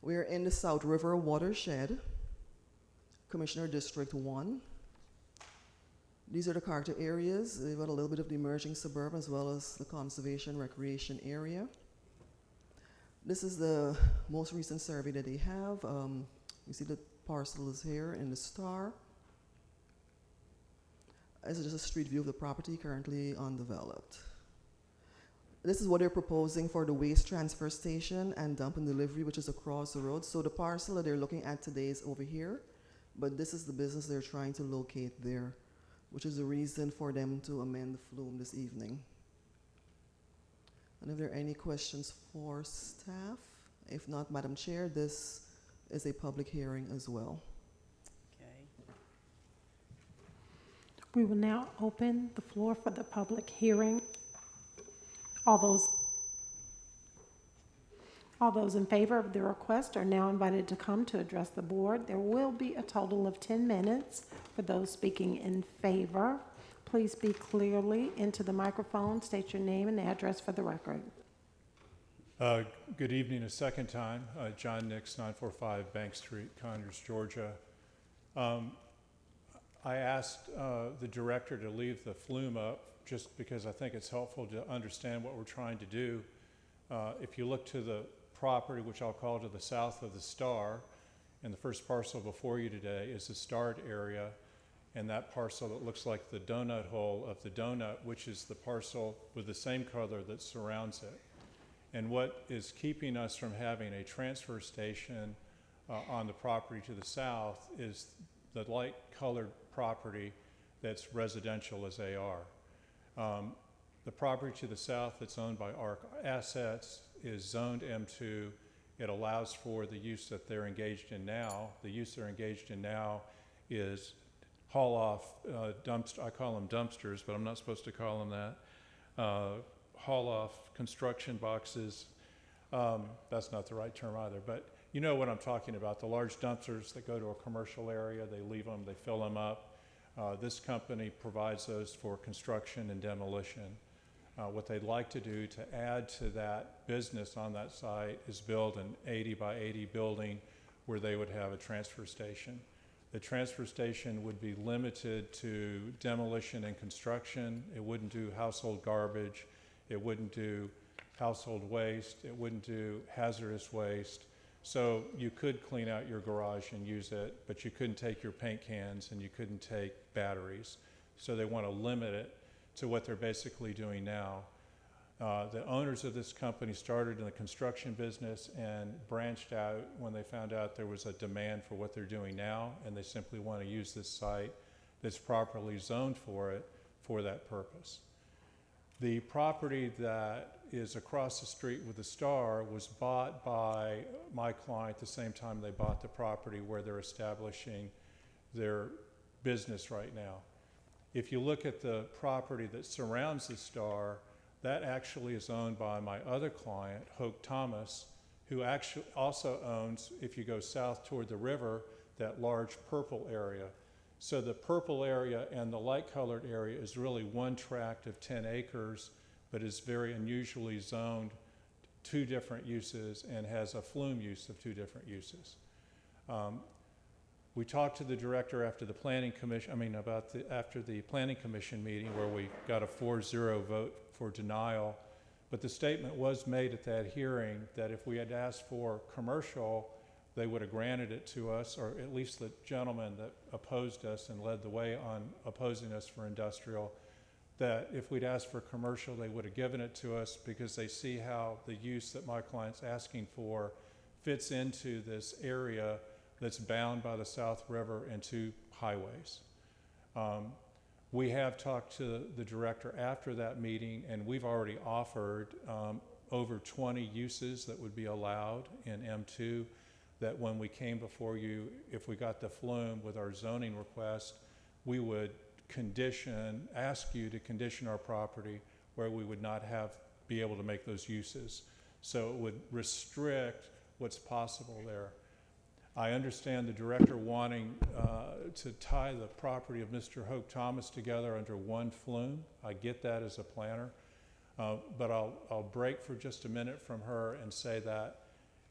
We're in the South River watershed, Commissioner District 1. These are the character areas. They've got a little bit of the emerging suburb as well as the conservation recreation area. This is the most recent survey that they have. You see the parcel is here in the star. This is just a street view of the property currently undeveloped. This is what they're proposing for the waste transfer station and dump and delivery, which is across the road. So the parcel that they're looking at today is over here, but this is the business they're trying to locate there, which is the reason for them to amend the flume this evening. And if there are any questions for staff, if not, Madam Chair, this is a public hearing as well. We will now open the floor for the public hearing. All those in favor of the request are now invited to come to address the board. There will be a total of 10 minutes for those speaking in favor. Please speak clearly into the microphone, state your name and address for the record. Good evening a second time. John Nix, 945 Bank Street, Conyers, Georgia. I asked the director to leave the flume up just because I think it's helpful to understand what we're trying to do. If you look to the property, which I'll call to the south of the star, and the first parcel before you today is the starred area, and that parcel that looks like the donut hole of the donut, which is the parcel with the same color that surrounds it. And what is keeping us from having a transfer station on the property to the south is the light colored property that's residential as they are. The property to the south that's owned by ARC Assets is zoned M2. It allows for the use that they're engaged in now. The use they're engaged in now is haul off I call them dumpsters, but I'm not supposed to call them that. Haul off construction boxes. That's not the right term either, but you know what I'm talking about, the large dumpsters that go to a commercial area, they leave them, they fill them up. This company provides those for construction and demolition. What they'd like to do to add to that business on that site is build an 80 by 80 building where they would have a transfer station. The transfer station would be limited to demolition and construction. It wouldn't do household garbage. It wouldn't do household waste. It wouldn't do hazardous waste. So you could clean out your garage and use it, but you couldn't take your paint cans and you couldn't take batteries. So they want to limit it to what they're basically doing now. The owners of this company started in the construction business and branched out when they found out there was a demand for what they're doing now, and they simply want to use this site that's properly zoned for it for that purpose. The property that is across the street with the star was bought by my client the same time they bought the property where they're establishing their business right now. If you look at the property that surrounds the star That actually is owned by my other client, Hoke Thomas, who actually also owns, if you go south toward the river, that large purple area. So the purple area and the light colored area is really one tract of 10 acres, but is very unusually zoned 2 different uses and has a flume use of 2 different uses. We talked to the director after the planning commission, after the planning commission meeting where we got a 4-0 vote for denial. But the statement was made at that hearing that if we had asked for commercial, they would have granted it to us, or at least the gentleman that opposed us and led the way on opposing us for industrial, that if we'd asked for commercial, they would have given it to us because they see how the use that my client's asking for fits into this area that's bound by the South River and 2 highways. We have talked to the director after that meeting, and we've already offered over 20 uses that would be allowed in M2, that when we came before you, if we got the flume with our zoning request, we would ask you to condition our property where we would not be able to make those uses. So it would restrict what's possible there. I understand the director wanting to tie the property of Mr. Hoke Thomas together under one flume. I get that as a planner, but I'll break for just a minute from her and say that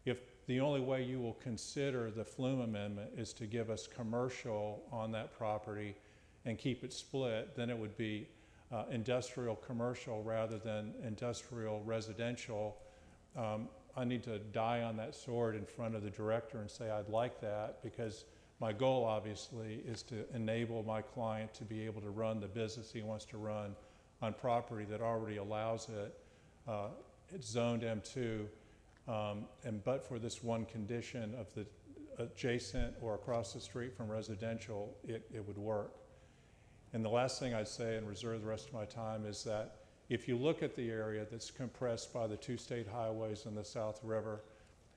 if the only way you will consider the flume amendment is to give us commercial on that property and keep it split, then it would be industrial commercial rather than industrial residential. I need to die on that sword in front of the director and say I'd like that, because my goal obviously is to enable my client to be able to run the business he wants to run on property that already allows it. It's zoned M2, but for this one condition of the adjacent or across the street from residential, it would work. And the last thing I'd say, and reserve the rest of my time, is that if you look at the area that's compressed by the 2 state highways and the South River,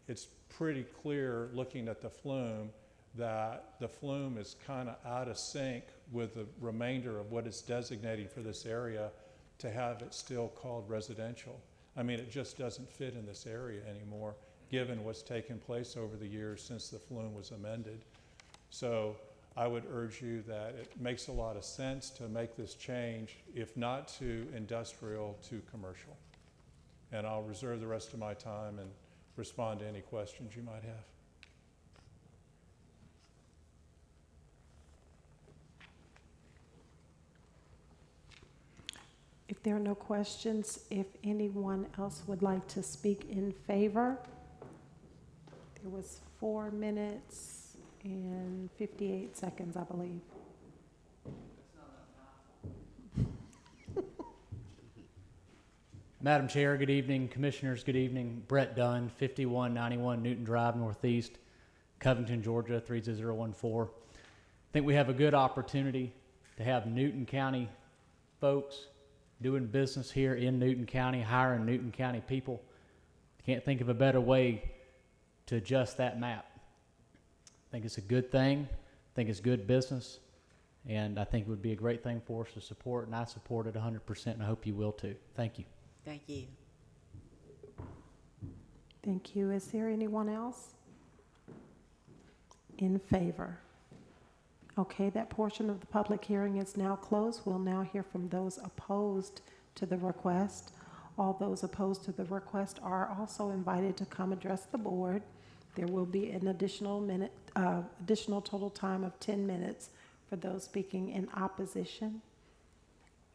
it's pretty clear looking at the flume that the flume is kind of out of sync with the remainder of what it's designating for this area to have it still called residential. I mean, it just doesn't fit in this area anymore, given what's taken place over the years since the flume was amended. So I would urge you that it makes a lot of sense to make this change, if not to industrial, to commercial. And I'll reserve the rest of my time and respond to any questions you might have. If there are no questions, if anyone else would like to speak in favor, there was 4 minutes and 58 seconds, I believe. Madam Chair, good evening. Commissioners, good evening. Brett Dunn, 5191 Newton Drive, Northeast, Covington, Georgia, 30014. I think we have a good opportunity to have Newton County folks doing business here in Newton County, hiring Newton County people. Can't think of a better way to adjust that map. I think it's a good thing. I think it's good business. And I think it would be a great thing for us to support, and I support it 100%, and I hope you will too. Thank you. Thank you. Thank you. Is there anyone else in favor? Okay, that portion of the public hearing is now closed. We'll now hear from those opposed to the request. All those opposed to the request are also invited to come address the board. There will be an additional total time of 10 minutes for those speaking in opposition.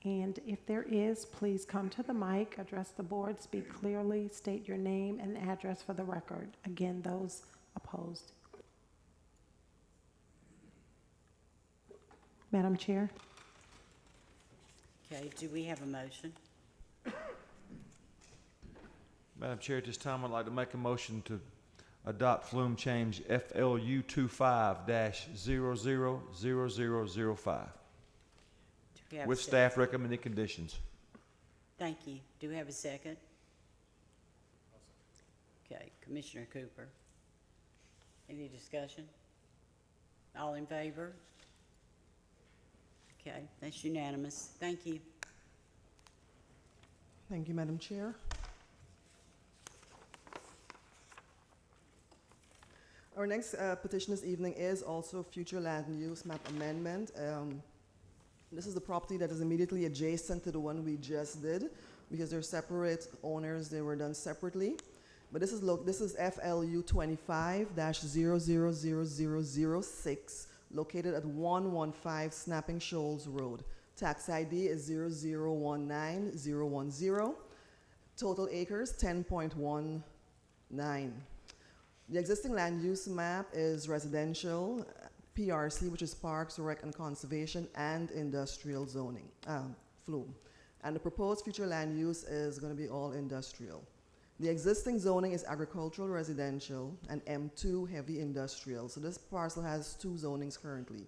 And if there is, please come to the mic, address the board, speak clearly, state your name and address for the record. Again, those opposed. Madam Chair. Okay, do we have a motion? Madam Chair, at this time, I'd like to make a motion to adopt flume change FLU 25-000005 with staff recommended conditions. Thank you. Do we have a second? Okay, Commissioner Cooper. Any discussion? All in favor? Okay, that's unanimous. Thank you. Thank you, Madam Chair. Our next petition this evening is also future land use map amendment. This is the property that is immediately adjacent to the one we just did, because they're separate owners, they were done separately. But this is FLU 25-000006, located at 115 Snapping Shoals Road. Tax ID is 0019010. Total acres 10.19. The existing land use map is residential, PRC, which is Parks, Rec, and Conservation, and Industrial Zoning, FLUME. And the proposed future land use is going to be all industrial. The existing zoning is agricultural residential and M2 heavy industrial. So this parcel has two zonings currently.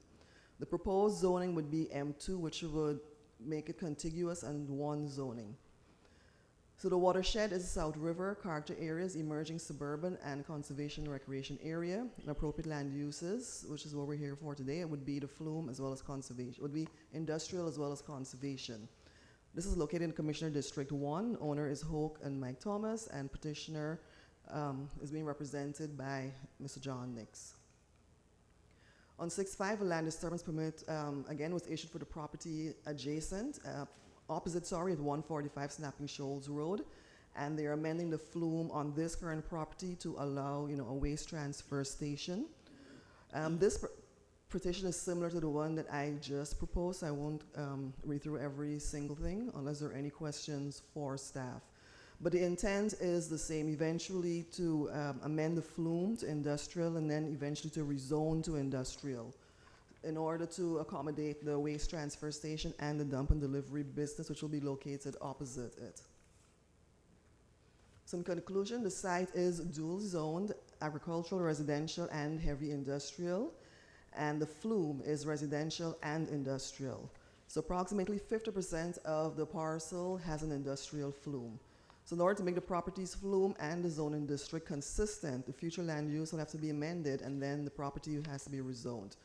The proposed zoning would be M2, which would make it contiguous and one zoning. So the watershed is the South River, character areas, emerging suburban and conservation recreation area, and appropriate land uses, which is what we're here for today. It would be the FLUME as well as conservation. It would be industrial as well as conservation. This is located in Commissioner District 1. Owner is Hoke and Mike Thomas, and petitioner is being represented by Mr. John Nix. On 6/5, a land disturbance permit, again, was issued for the property adjacent, opposite, at 145 Snapping Shoals Road, and they're amending the FLUME on this current property to allow, a waste transfer station. This petition is similar to the one that I just proposed. I won't read through every single thing unless there are any questions for staff. But the intent is the same, eventually to amend the FLUME to industrial and then eventually to rezone to industrial in order to accommodate the waste transfer station and the dump and delivery business, which will be located opposite it. So in conclusion, the site is dual zoned, agricultural, residential, and heavy industrial, and the FLUME is residential and industrial. So approximately 50% of the parcel has an industrial FLUME. So in order to make the property's FLUME and the zoning district consistent, the future land use will have to be amended, and then the property has to be rezoned.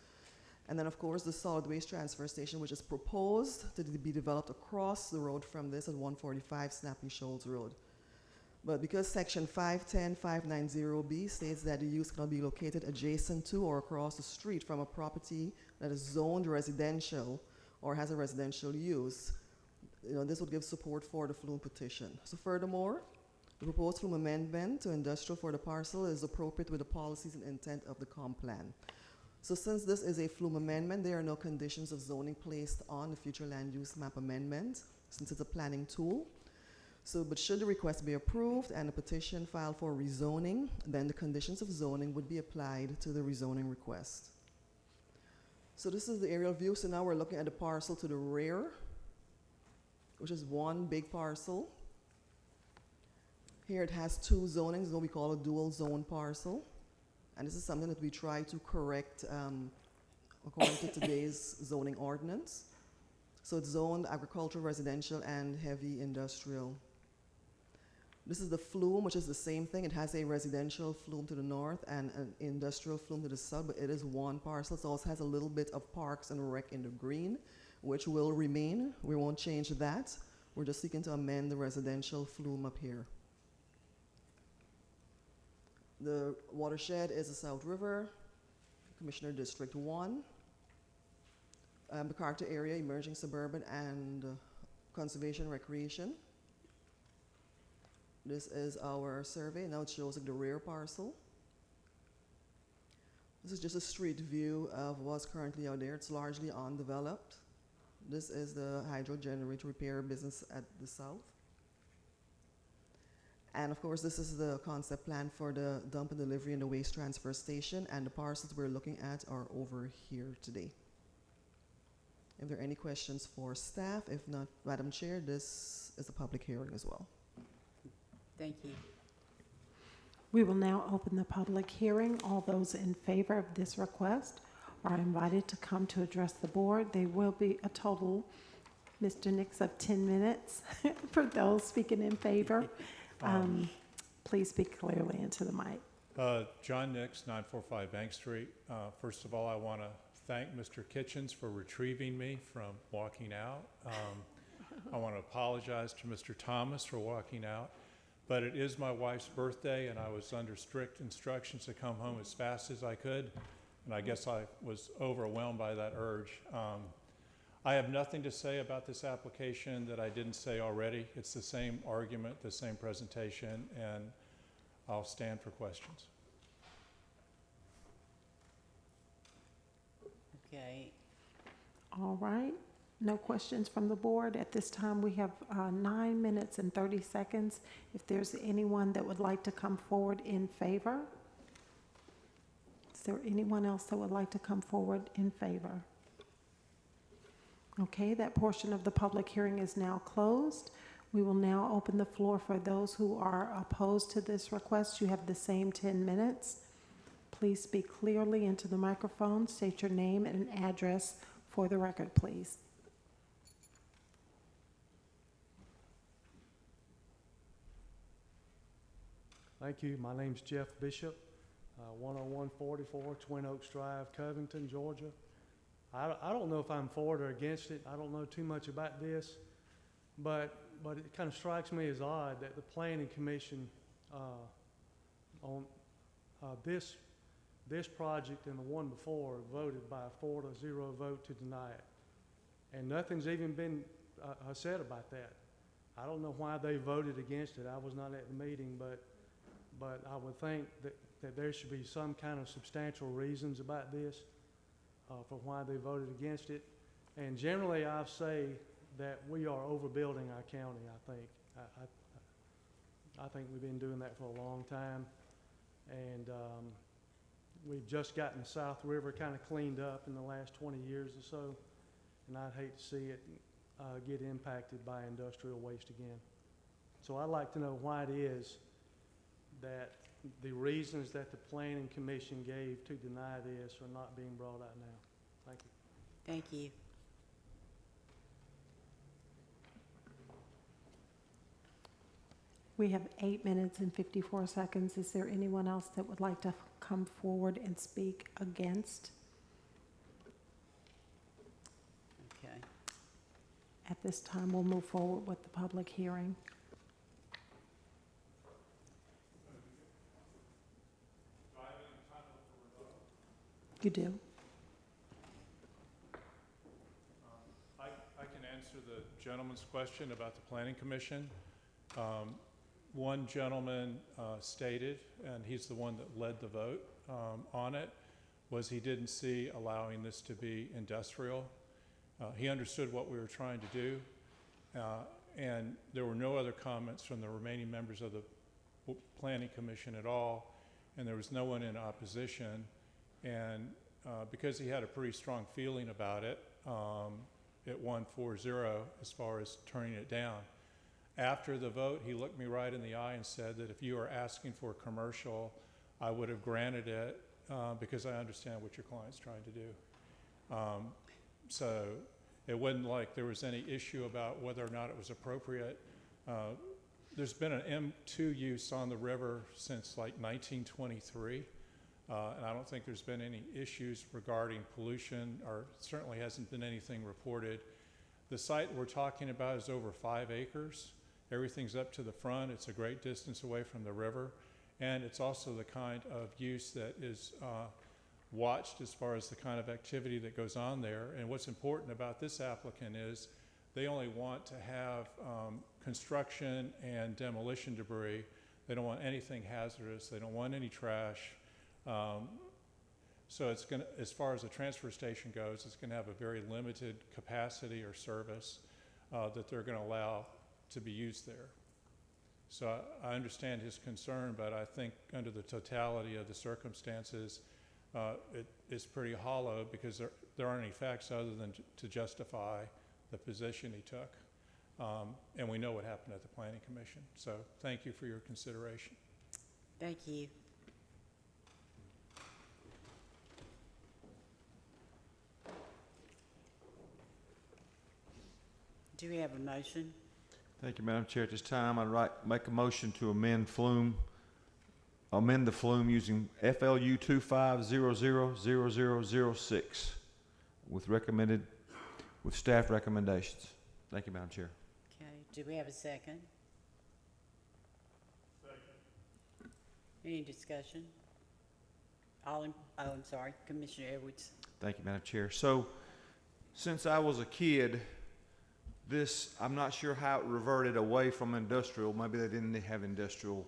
And then, of course, the solid waste transfer station, which is proposed to be developed across the road from this at 145 Snapping Shoals Road. But because Section 510.590B states that the use cannot be located adjacent to or across the street from a property that is zoned residential or has a residential use, this would give support for the FLUME petition. So furthermore, the proposed FLUME amendment to industrial for the parcel is appropriate with the policies and intent of the comp plan. So since this is a FLUME amendment, there are no conditions of zoning placed on the future land use map amendment, since it's a planning tool. So, but should the request be approved and a petition filed for rezoning, then the conditions of zoning would be applied to the rezoning request. So this is the aerial view. So now we're looking at the parcel to the rear, which is one big parcel. Here it has two zonings, what we call a dual zone parcel. And this is something that we try to correct according to today's zoning ordinance. So it's zoned agricultural, residential, and heavy industrial. This is the FLUME, which is the same thing. It has a residential FLUME to the north and an industrial FLUME to the south, but it is one parcel. It also has a little bit of parks and rec in the green, which will remain. We won't change that. We're just seeking to amend the residential FLUME up here. The watershed is the South River, Commissioner District 1. The character area, emerging suburban and conservation recreation. This is our survey. Now it shows like the rear parcel. This is just a street view of what's currently out there. It's largely undeveloped. This is the hydro generator repair business at the south. And of course, this is the concept plan for the dump and delivery and the waste transfer station, and the parcels we're looking at are over here today. If there are any questions for staff, if not, Madam Chair, this is a public hearing as well. Thank you. We will now open the public hearing. All those in favor of this request are invited to come to address the board. There will be a total, Mr. Nix, of 10 minutes for those speaking in favor. Please speak clearly into the mic. John Nix, 945 Bank Street. First of all, I want to thank Mr. Kitchens for retrieving me from walking out. I want to apologize to Mr. Thomas for walking out. But it is my wife's birthday, and I was under strict instructions to come home as fast as I could. And I guess I was overwhelmed by that urge. I have nothing to say about this application that I didn't say already. It's the same argument, the same presentation, and I'll stand for questions. Okay. All right. No questions from the board. At this time, we have 9 minutes and 30 seconds. If there's anyone that would like to come forward in favor. Is there anyone else that would like to come forward in favor? Okay, that portion of the public hearing is now closed. We will now open the floor for those who are opposed to this request. You have the same 10 minutes. Please speak clearly into the microphone. State your name and address for the record, please. Thank you. My name's Jeff Bishop, 10144 Twin Oaks Drive, Covington, Georgia. I don't know if I'm for it or against it. I don't know too much about this, but it kind of strikes me as odd that the Planning Commission on this project and the one before voted by a 4-0 vote to deny it, and nothing's even been said about that. I don't know why they voted against it. I was not at the meeting, but I would think that there should be some kind of substantial reasons about this for why they voted against it. And generally, I say that we are overbuilding our county, I think. I think we've been doing that for a long time. And we've just gotten the South River kind of cleaned up in the last 20 years or so. And I'd hate to see it get impacted by industrial waste again. So I'd like to know why it is that the reasons that the Planning Commission gave to deny this are not being brought out now. Thank you. Thank you. We have 8 minutes and 54 seconds. Is there anyone else that would like to come forward and speak against? Okay. At this time, we'll move forward with the public hearing. You do. I can answer the gentleman's question about the Planning Commission. One gentleman stated, and he's the one that led the vote on it, was he didn't see allowing this to be industrial. He understood what we were trying to do, and there were no other comments from the remaining members of the Planning Commission at all, and there was no one in opposition. And because he had a pretty strong feeling about it, it won 4-0 as far as turning it down. After the vote, he looked me right in the eye and said that if you were asking for commercial, I would have granted it because I understand what your client's trying to do. So it wasn't like there was any issue about whether or not it was appropriate. There's been an M2 use on the river since like 1923. And I don't think there's been any issues regarding pollution, or certainly hasn't been anything reported. The site we're talking about is over 5 acres. Everything's up to the front. It's a great distance away from the river. And it's also the kind of use that is watched as far as the kind of activity that goes on there. And what's important about this applicant is they only want to have construction and demolition debris. They don't want anything hazardous. They don't want any trash. So it's going to, as far as the transfer station goes, it's going to have a very limited capacity or service that they're going to allow to be used there. So I understand his concern, but I think under the totality of the circumstances, it is pretty hollow because there aren't any facts other than to justify the position he took. And we know what happened at the Planning Commission. So thank you for your consideration. Thank you. Do we have a motion? Thank you, Madam Chair. At this time, I'd make a motion to amend the flume using FLU 25000006 with staff recommendations. Thank you, Madam Chair. Do we have a second? Second. Any discussion? I'm sorry, Commissioner Edwards. Thank you, Madam Chair. So, since I was a kid, I'm not sure how it reverted away from industrial. Maybe they didn't have industrial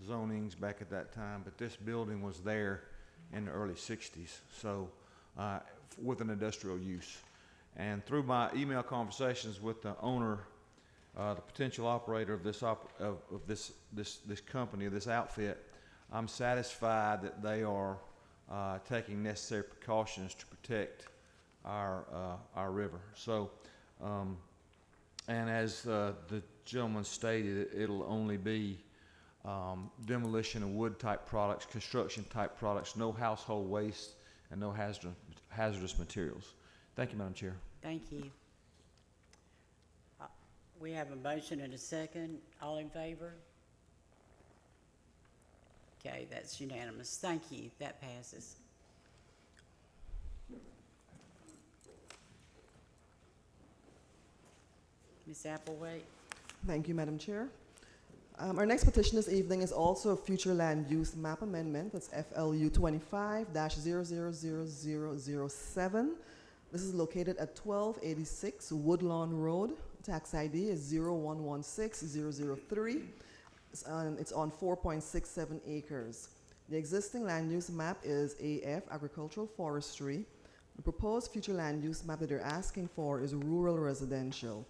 zonings back at that time, but this building was there in the early 60s, so with an industrial use. And through my email conversations with the owner, the potential operator of this company, this outfit, I'm satisfied that they are taking necessary precautions to protect our river. So, and as the gentleman stated, it'll only be demolition of wood type products, construction type products, no household waste, and no hazardous materials. Thank you, Madam Chair. Thank you. We have a motion and a second. All in favor? Okay, that's unanimous. Thank you. That passes. Ms. Applewhite? Thank you, Madam Chair. Our next petition this evening is also a future land use map amendment. That's FLU 25-000007. This is located at 1286 Woodlawn Road. Tax ID is 0116003. It's on 4.67 acres. The existing land use map is AF, Agricultural Forestry. The proposed future land use map that they're asking for is rural residential.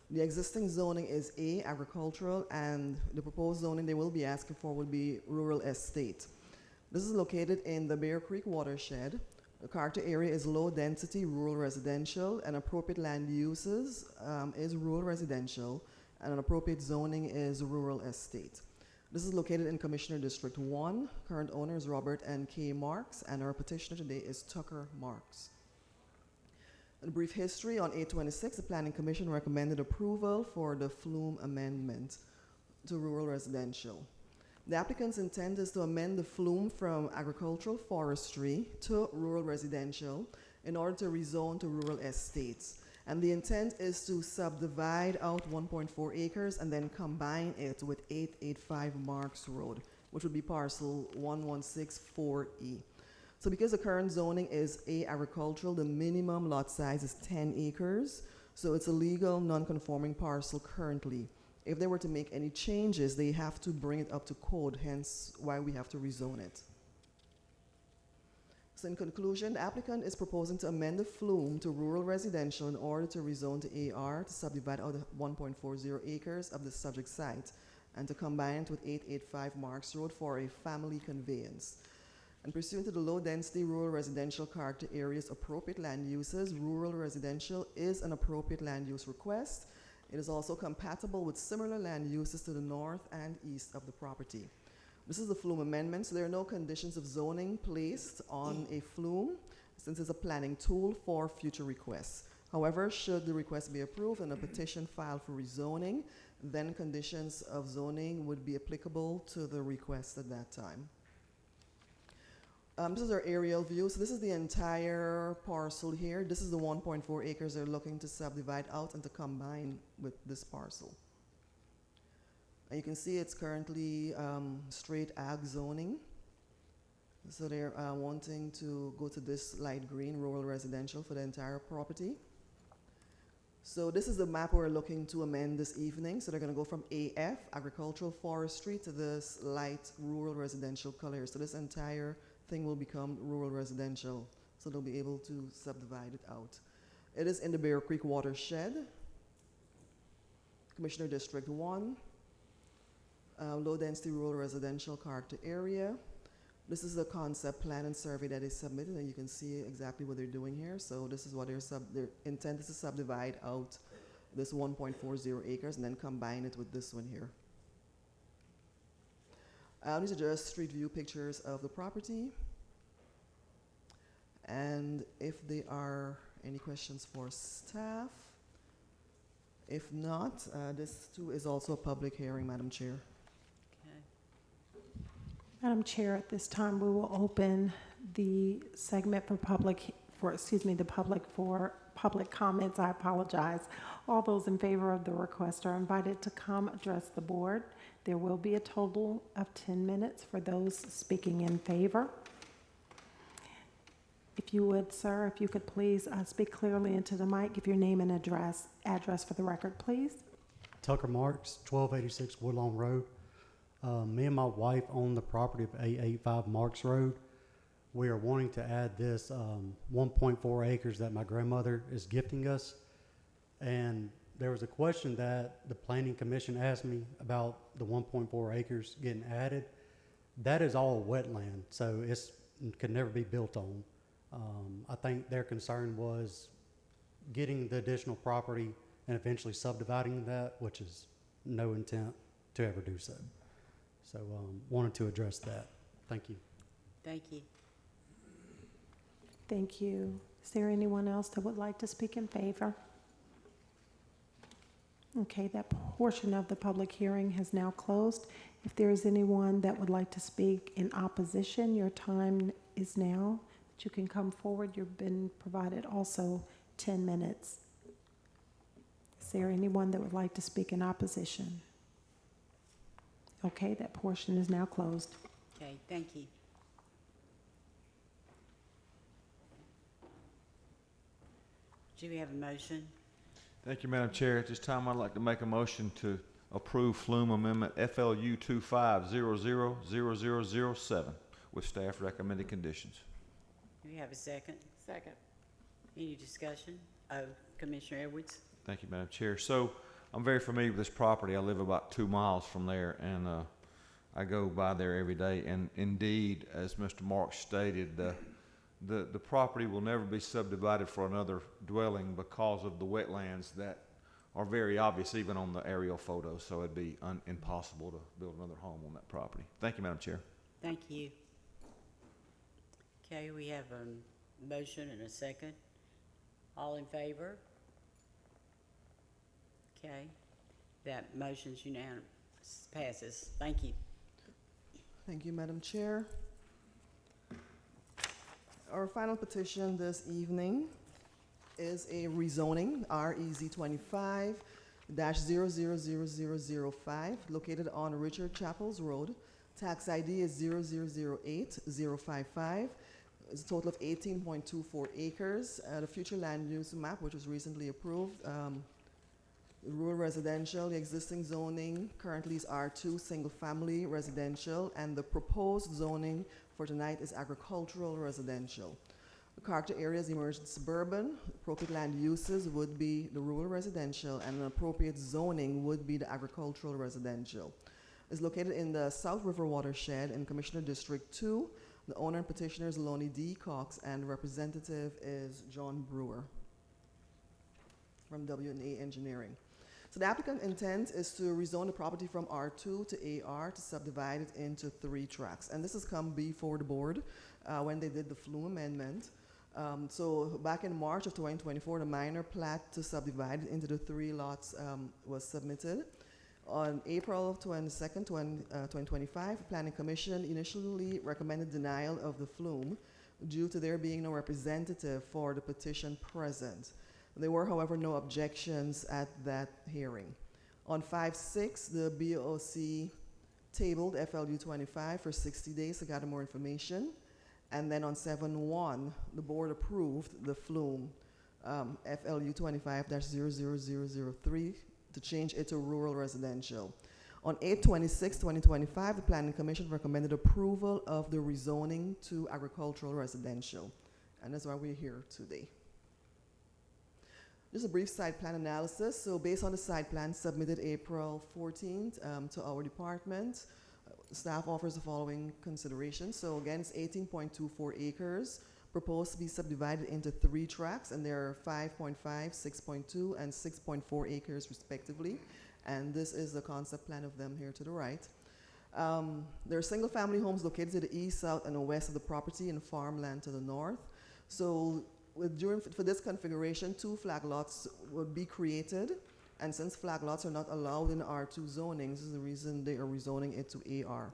The existing zoning is A, agricultural, and the proposed zoning they will be asking for will be rural estate. This is located in the Bear Creek watershed. The character area is low density rural residential, and appropriate land uses is rural residential, and an appropriate zoning is rural estate. This is located in Commissioner District 1. Current owner is Robert N. K. Marks, and our petitioner today is Tucker Marks. A brief history: on 8/26, the Planning Commission recommended approval for the Flume amendment to rural residential. The applicant's intent is to amend the Flume from agricultural forestry to rural residential in order to rezone to rural estates. And the intent is to subdivide out 1.4 acres and then combine it with 885 Marks Road, which would be parcel 1164E. So because the current zoning is A, agricultural, the minimum lot size is 10 acres. So it's a legal non-conforming parcel currently. If they were to make any changes, they have to bring it up to code, hence why we have to rezone it. So in conclusion, the applicant is proposing to amend the Flume to rural residential in order to rezone to AR to subdivide out the 1.40 acres of the subject site and to combine it with 885 Marks Road for a family conveyance. And pursuant to the low-density rural residential character areas appropriate land uses, rural residential is an appropriate land use request. It is also compatible with similar land uses to the north and east of the property. This is the Flume amendment, so there are no conditions of zoning placed on a Flume, since it's a planning tool for future requests. However, should the request be approved and a petition filed for rezoning, then conditions of zoning would be applicable to the request at that time. This is our aerial view. So this is the entire parcel here. This is the 1.4 acres they're looking to subdivide out and to combine with this parcel. And you can see it's currently straight ag zoning. So they're wanting to go to this light green rural residential for the entire property. So this is the map we're looking to amend this evening. So they're going to go from AF, agricultural forestry, to this light rural residential color. So this entire thing will become rural residential, so they'll be able to subdivide it out. It is in the Bear Creek watershed, Commissioner District 1, low-density rural residential character area. This is the concept plan and survey that is submitted, and you can see exactly what they're doing here. So this is what their intent is to subdivide out this 1.40 acres and then combine it with this one here. These are just street view pictures of the property. And if there are any questions for staff, if not, this too is also a public hearing, Madam Chair. Okay. Madam Chair, at this time we will open the segment for the public for public comments. I apologize. All those in favor of the request are invited to come address the board. There will be a total of 10 minutes for those speaking in favor. If you would, sir, if you could please speak clearly into the mic, give your name and address for the record, please. Tucker Marks, 1286 Woodlawn Road. Me and my wife own the property of 885 Marks Road. We are wanting to add this 1.4 acres that my grandmother is gifting us. And there was a question that the Planning Commission asked me about the 1.4 acres getting added. That is all wetland, so it could never be built on. I think their concern was getting the additional property and eventually subdividing that, which is no intent to ever do so. So wanted to address that. Thank you. Thank you. Thank you. Is there anyone else that would like to speak in favor? Okay, that portion of the public hearing has now closed. If there is anyone that would like to speak in opposition, your time is now. But you can come forward. You've been provided also 10 minutes. Is there anyone that would like to speak in opposition? Okay, that portion is now closed. Okay, thank you. Do we have a motion? Thank you, Madam Chair. At this time, I'd like to make a motion to approve Flume Amendment FLU 25000007 with staff recommended conditions. Do we have a second? Second. Any discussion? Oh, Commissioner Edwards? Thank you, Madam Chair. So I'm very familiar with this property. I live about 2 miles from there, and I go by there every day. And indeed, as Mr. Marks stated, the property will never be subdivided for another dwelling because of the wetlands that are very obvious even on the aerial photos. So it'd be impossible to build another home on that property. Thank you, Madam Chair. Thank you. Okay, we have a motion and a second. All in favor? Okay, that motion's unanimous, passes. Thank you. Thank you, Madam Chair. Our final petition this evening is a rezoning, REZ 25-000005, located on Richard Chapels Road. Tax ID is 0008055. It's a total of 18.24 acres. The future land use map, which was recently approved, rural residential, the existing zoning currently is R2 single family residential, and the proposed zoning for tonight is agricultural residential. The character areas emerged suburban. Appropriate land uses would be the rural residential, and an appropriate zoning would be the agricultural residential. It's located in the South River watershed in Commissioner District 2. The owner and petitioner is Lonnie D. Cox, and the representative is John Brewer from W&A Engineering. So the applicant intent is to rezone the property from R2 to AR to subdivide it into 3 tracts. And this has come before the board when they did the Flume amendment. So back in March of 2024, the minor plat to subdivide it into the 3 lots was submitted. On April 22nd, 2025, the Planning Commission initially recommended denial of the Flume due to there being no representative for the petition present. There were, however, no objections at that hearing. On 5/6, the BOC tabled FLU 25 for 60 days to gather more information. And then on 7/1, the board approved the Flume FLU 25-00003 to change it to rural residential. On 8/26/2025, the Planning Commission recommended approval of the rezoning to agricultural residential. And that's why we're here today. Just a brief site plan analysis. So based on the site plan submitted April 14th to our department, staff offers the following considerations. So again, it's 18.24 acres, proposed to be subdivided into 3 tracts, and there are 5.5, 6.2, and 6.4 acres respectively. And this is the concept plan of them here to the right. There are single-family homes located to the east, south, and the west of the property, and farmland to the north. So for this configuration, 2 flag lots would be created, and since flag lots are not allowed in R2 zoning, this is the reason they are rezoning it to AR.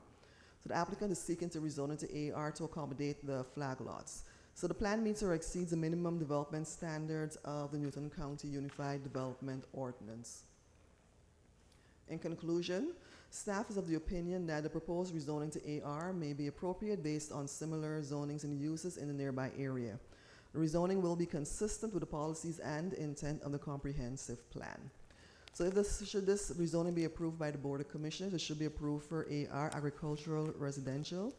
So the applicant is seeking to rezone it to AR to accommodate the flag lots. So the plan meets or exceeds the minimum development standards of the Newton County Unified Development Ordinance. In conclusion, staff is of the opinion that the proposed rezoning to AR may be appropriate based on similar zonings and uses in the nearby area. The rezoning will be consistent with the policies and intent of the comprehensive plan. So should this rezoning be approved by the Board of Commissioners, it should be approved for AR, agricultural residential,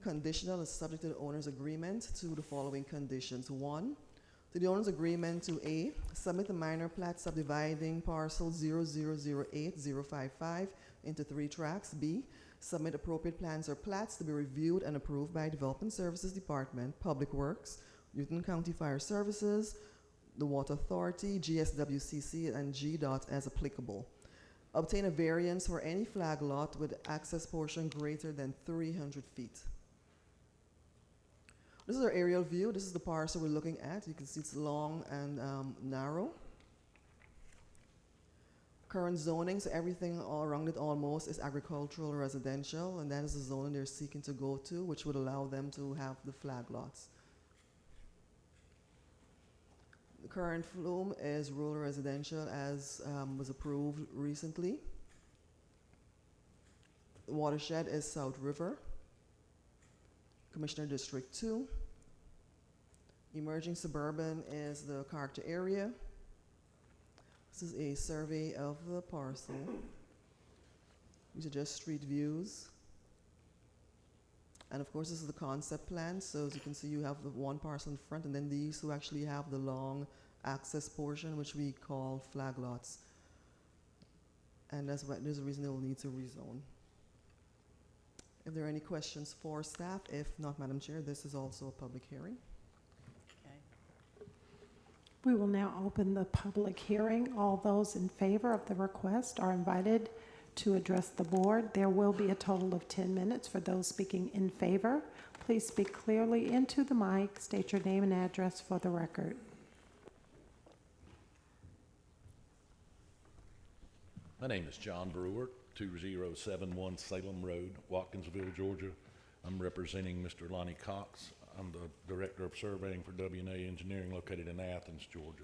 conditional and subject to the owner's agreement to the following conditions. 1, to the owner's agreement to A, submit a minor plat subdividing parcel 0008055 into 3 tracts. B, submit appropriate plans or plats to be reviewed and approved by Development Services Department, Public Works, Newton County Fire Services, the Water Authority, GSWCC, and GDOT as applicable. Obtain a variance for any flag lot with access portion greater than 300 feet. This is our aerial view. This is the parcel we're looking at. You can see it's long and narrow. Current zoning, so everything all around it almost is agricultural residential, and that is the zone they're seeking to go to, which would allow them to have the flag lots. The current flume is rural residential as was approved recently. The watershed is South River. Commissioner District 2. Emerging suburban is the character area. This is a survey of the parcel. These are just street views. And of course, this is the concept plan. So as you can see, you have the one parcel in front, and then these who actually have the long access portion, which we call flag lots. And that's why there's a reason they will need to rezone. If there are any questions for staff, if not, Madam Chair, this is also a public hearing. Okay. We will now open the public hearing. All those in favor of the request are invited to address the board. There will be a total of 10 minutes for those speaking in favor. Please speak clearly into the mic. State your name and address for the record. My name is John Brewer, 2071 Salem Road, Watkinsville, Georgia. I'm representing Mr. Lonnie Cox. I'm the Director of Surveying for W&A Engineering located in Athens, Georgia.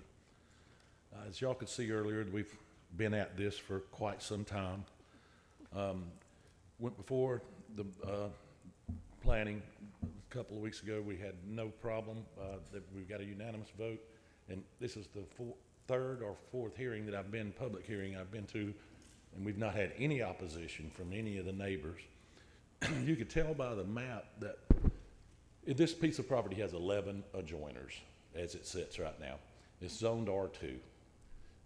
As y'all could see earlier, we've been at this for quite some time. Went before the planning a couple of weeks ago. We had no problem. We got a unanimous vote, and this is the third or fourth hearing that public hearing I've been to, and we've not had any opposition from any of the neighbors. You could tell by the map that this piece of property has 11 adjoiners as it sits right now. It's zoned R2.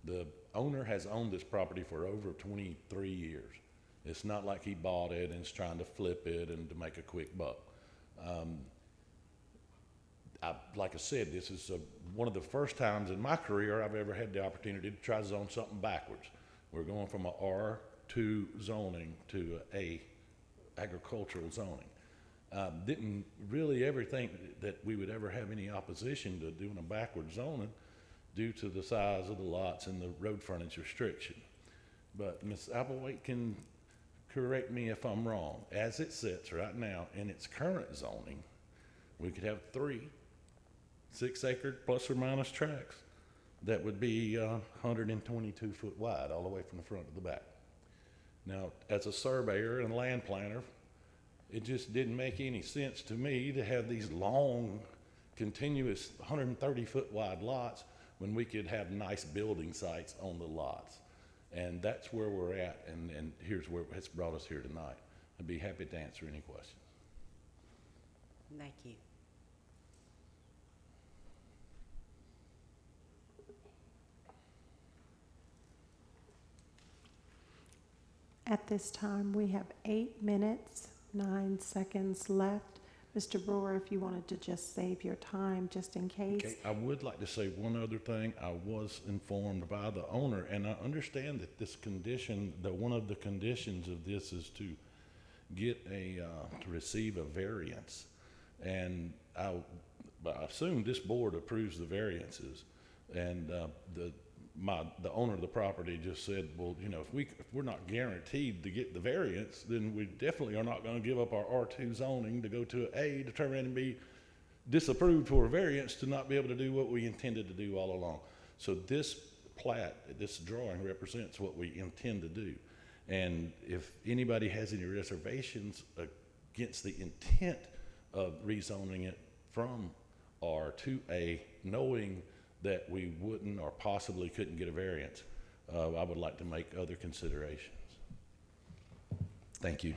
The owner has owned this property for over 23 years. It's not like he bought it and is trying to flip it and to make a quick buck. Like I said, this is one of the first times in my career I've ever had the opportunity to try to zone something backwards. We're going from a R2 zoning to a agricultural zoning. Didn't really ever think that we would ever have any opposition to doing a backward zoning due to the size of the lots and the road frontage restriction. But Ms. Applewhite can correct me if I'm wrong. As it sits right now in its current zoning, we could have 3 6-acre plus or minus tracts that would be 122 foot wide all the way from the front to the back. Now, as a surveyor and land planner, it just didn't make any sense to me to have these long, continuous 130 foot wide lots when we could have nice building sites on the lots. And that's where we're at, and here's where it's brought us here tonight. I'd be happy to answer any questions. Thank you. At this time, we have 8 minutes, 9 seconds left. Mr. Brewer, if you wanted to just save your time, just in case. Okay, I would like to say one other thing. I was informed by the owner, and I understand that this condition, that one of the conditions of this is to get to receive a variance. And I assume this board approves the variances. And the owner of the property just said, well, you know, if we're not guaranteed to get the variance, then we definitely are not going to give up our R2 zoning to go to A to turn around and be disapproved for a variance to not be able to do what we intended to do all along. So this plat, this drawing represents what we intend to do. And if anybody has any reservations against the intent of rezoning it from R to A, knowing that we wouldn't or possibly couldn't get a variance, I would like to make other considerations. Thank you.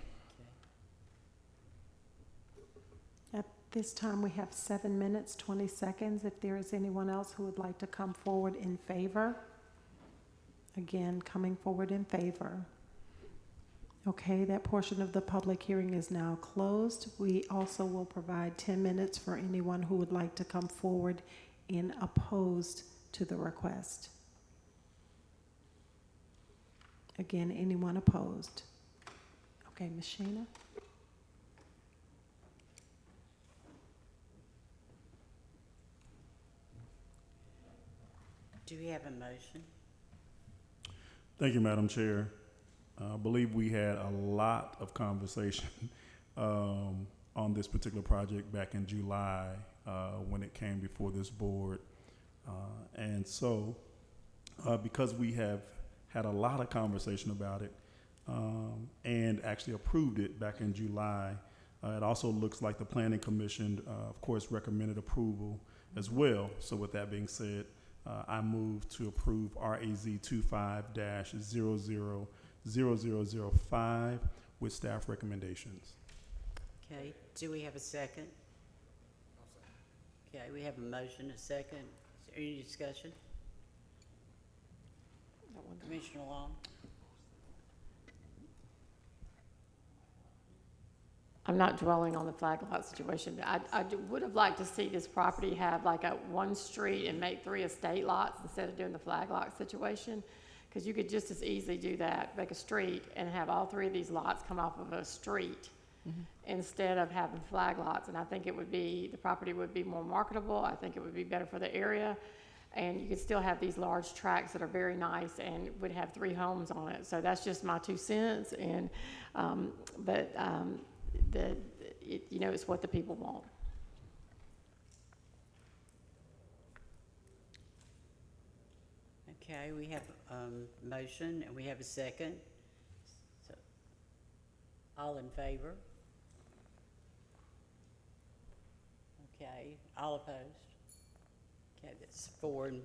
At this time, we have 7 minutes, 20 seconds. If there is anyone else who would like to come forward in favor. Again, coming forward in favor. Okay, that portion of the public hearing is now closed. We also will provide 10 minutes for anyone who would like to come forward in opposed to the request. Again, anyone opposed? Okay, Ms. Sheena. Do we have a motion? Thank you, Madam Chair. I believe we had a lot of conversation on this particular project back in July when it came before this board. And so because we have had a lot of conversation about it and actually approved it back in July, it also looks like the Planning Commission, of course, recommended approval as well. So with that being said, I move to approve RAZ 25-000005 with staff recommendations. Okay, do we have a second? Okay, we have a motion, a second. Is there any discussion? Commissioner Long? I'm not dwelling on the flag lot situation. I would have liked to see this property have like a one street and make 3 estate lots instead of doing the flag lot situation. Because you could just as easily do that, make a street and have all 3 of these lots come off of a street instead of having flag lots. And I think it would be, the property would be more marketable. I think it would be better for the area. And you could still have these large tracts that are very nice and would have 3 homes on it. So that's just my 2 cents. And, you know, it's what the people want. Okay, we have a motion and we have a second. So, all in favor? Okay, all opposed? Okay, that's 4-1.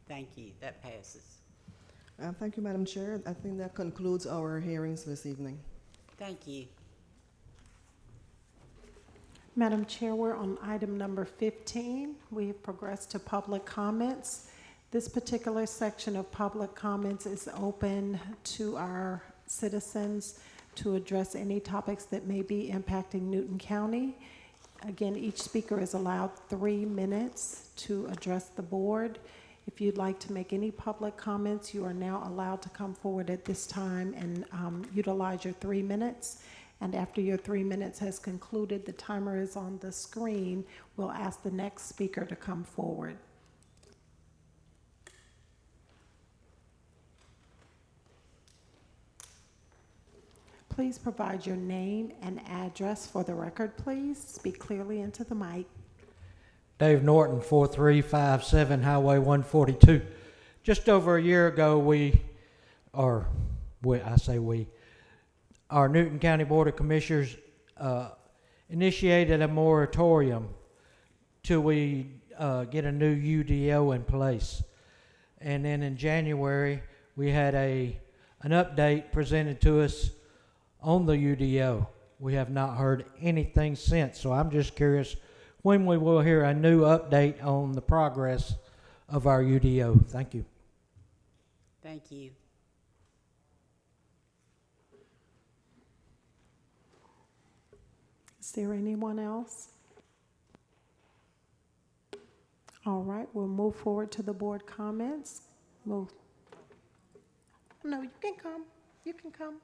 Thank you, that passes. Thank you, Madam Chair. I think that concludes our hearings this evening. Thank you. Madam Chair, we're on item number 15. We have progressed to public comments. This particular section of public comments is open to our citizens to address any topics that may be impacting Newton County. Again, each speaker is allowed 3 minutes to address the board. If you'd like to make any public comments, you are now allowed to come forward at this time and utilize your 3 minutes. And after your 3 minutes has concluded, the timer is on the screen. We'll ask the next speaker to come forward. Please provide your name and address for the record, please. Speak clearly into the mic. Dave Norton, 4357 Highway 142. Just over a year ago, our Newton County Board of Commissioners initiated a moratorium till we get a new UDO in place. And then in January, we had an update presented to us on the UDO. We have not heard anything since, so I'm just curious when we will hear a new update on the progress of our UDO. Thank you. Thank you. Is there anyone else? All right, we'll move forward to the board comments. No, you can come. You can come.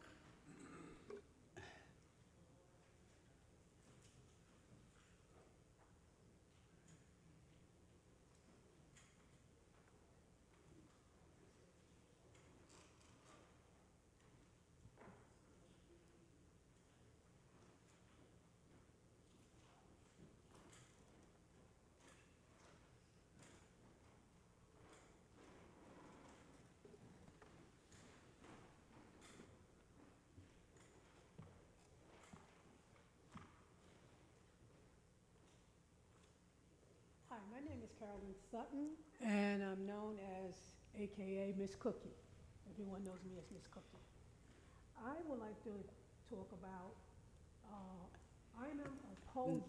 Carolyn Sutton, and I'm known as AKA Miss Cookie. Everyone knows me as Miss Cookie. I would like to talk about, I am opposed.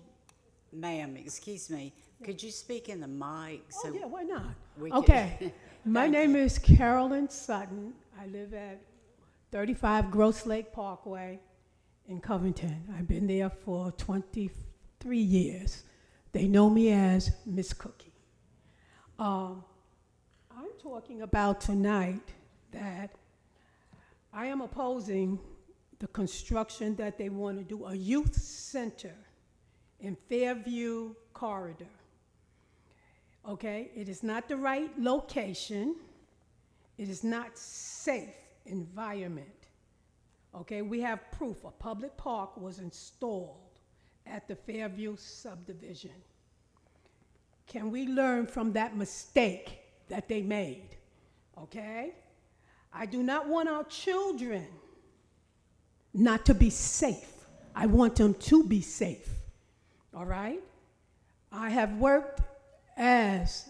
Ma'am, excuse me, could you speak in the mic? Oh, yeah, why not? we can- Okay. My Thank name you. is Carolyn Sutton. I live at 35 Gross Lake Parkway in Covington. I've been there for 23 years. They know me as Miss Cookie. I'm talking about tonight that I am opposing the construction that they want to do, a youth center in Fairview Corridor. Okay, it is not the right location. It is not safe environment. Okay, we have proof a public park was installed at the Fairview subdivision. Can we learn from that mistake that they made? Okay? I do not want our children not to be safe. I want them to be safe. All right? I have worked as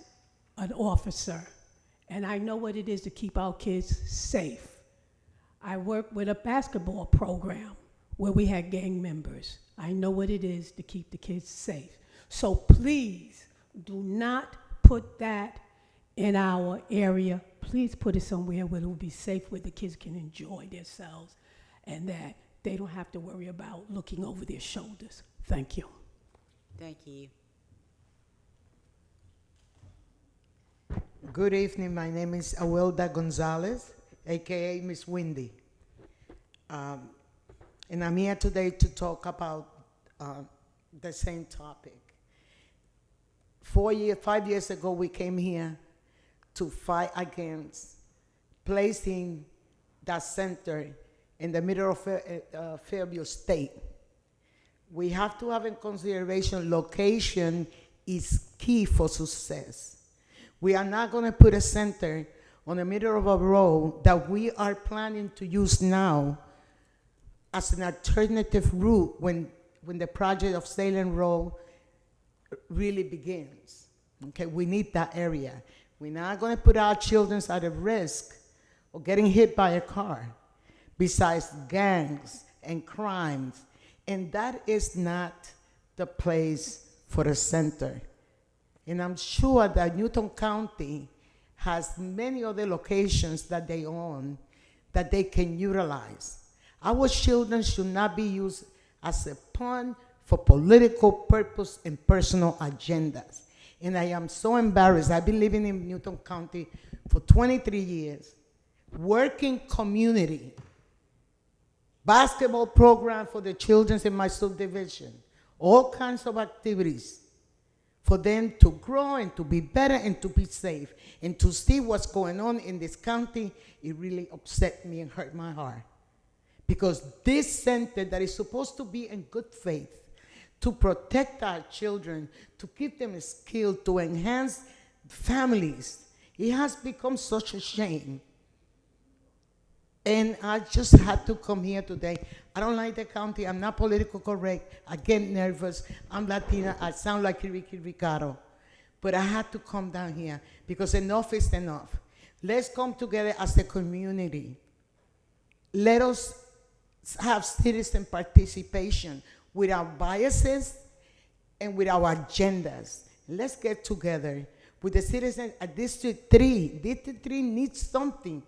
an officer, and I know what it is to keep our kids safe. I worked with a basketball program where we had gang members. I know what it is to keep the kids safe. So please do not put that in our area. Please put it somewhere where it will be safe, where the kids can enjoy themselves and that they don't have to worry about looking over their shoulders. Thank you. Thank you. Good evening. My name is Awelda Gonzalez, aka Miss Windy. And I'm here today to talk about the same topic. 5 years ago, we came here to fight against placing that center in the middle of Fairview State. We have to have in consideration location is key for success. We are not going to put a center on the middle of a road that we are planning to use now as an alternative route when the project of Salem Road really begins. Okay, we need that area. We're not going to put our children at a risk of getting hit by a car, besides gangs and crimes. And that is not the place for a center. And I'm sure that Newton County has many other locations that they own that they can utilize. Our children should not be used as a pawn for political purpose and personal agendas. And I am so embarrassed. I've been living in Newton County for 23 years, working community, basketball program for the children in my subdivision, all kinds of activities for them to grow and to be better and to be safe. And to see what's going on in this county, it really upset me and hurt my heart. Because this center that is supposed to be in good faith, to protect our children, to keep them skilled, to enhance families, it has become such a shame. And I just had to come here today. I don't like the county. I'm not politically correct. I get nervous. I'm Latina. I sound like Ricky Ricardo. But I had to come down here because enough is enough. Let's come together as a community. Let us have citizen participation without biases and with our agendas. Let's get together with the citizens at District 3. District 3 needs something,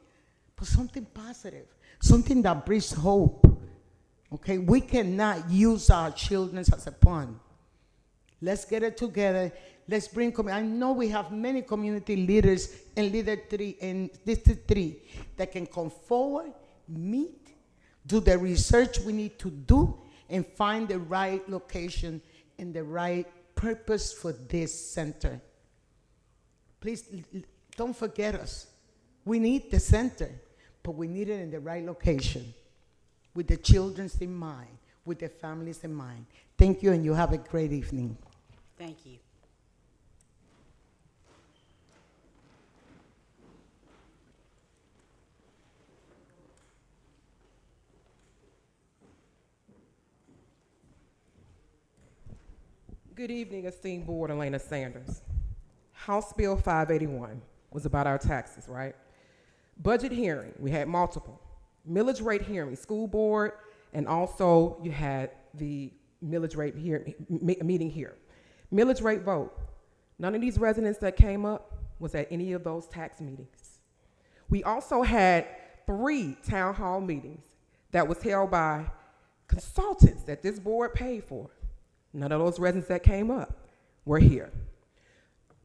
but something positive, something that brings hope. Okay, we cannot use our children as a pawn. Let's get it together. Let's bring, I know we have many community leaders in District 3 that can come forward, meet, do the research we need to do, and find the right location and the right purpose for this center. Please don't forget us. We need the center, but we need it in the right location, with the children in mind, with the families in mind. Thank you, and you have a great evening. Thank you. Good evening, esteemed board. Elena Sanders. House Bill 581 was about our taxes, right? Budget hearing, we had multiple. Millage rate hearing, school board, and also you had the millage rate meeting here. Millage rate vote. None of these residents that came up was at any of those tax meetings. We also had 3 town hall meetings that was held by consultants that this board paid for. None of those residents that came up were here.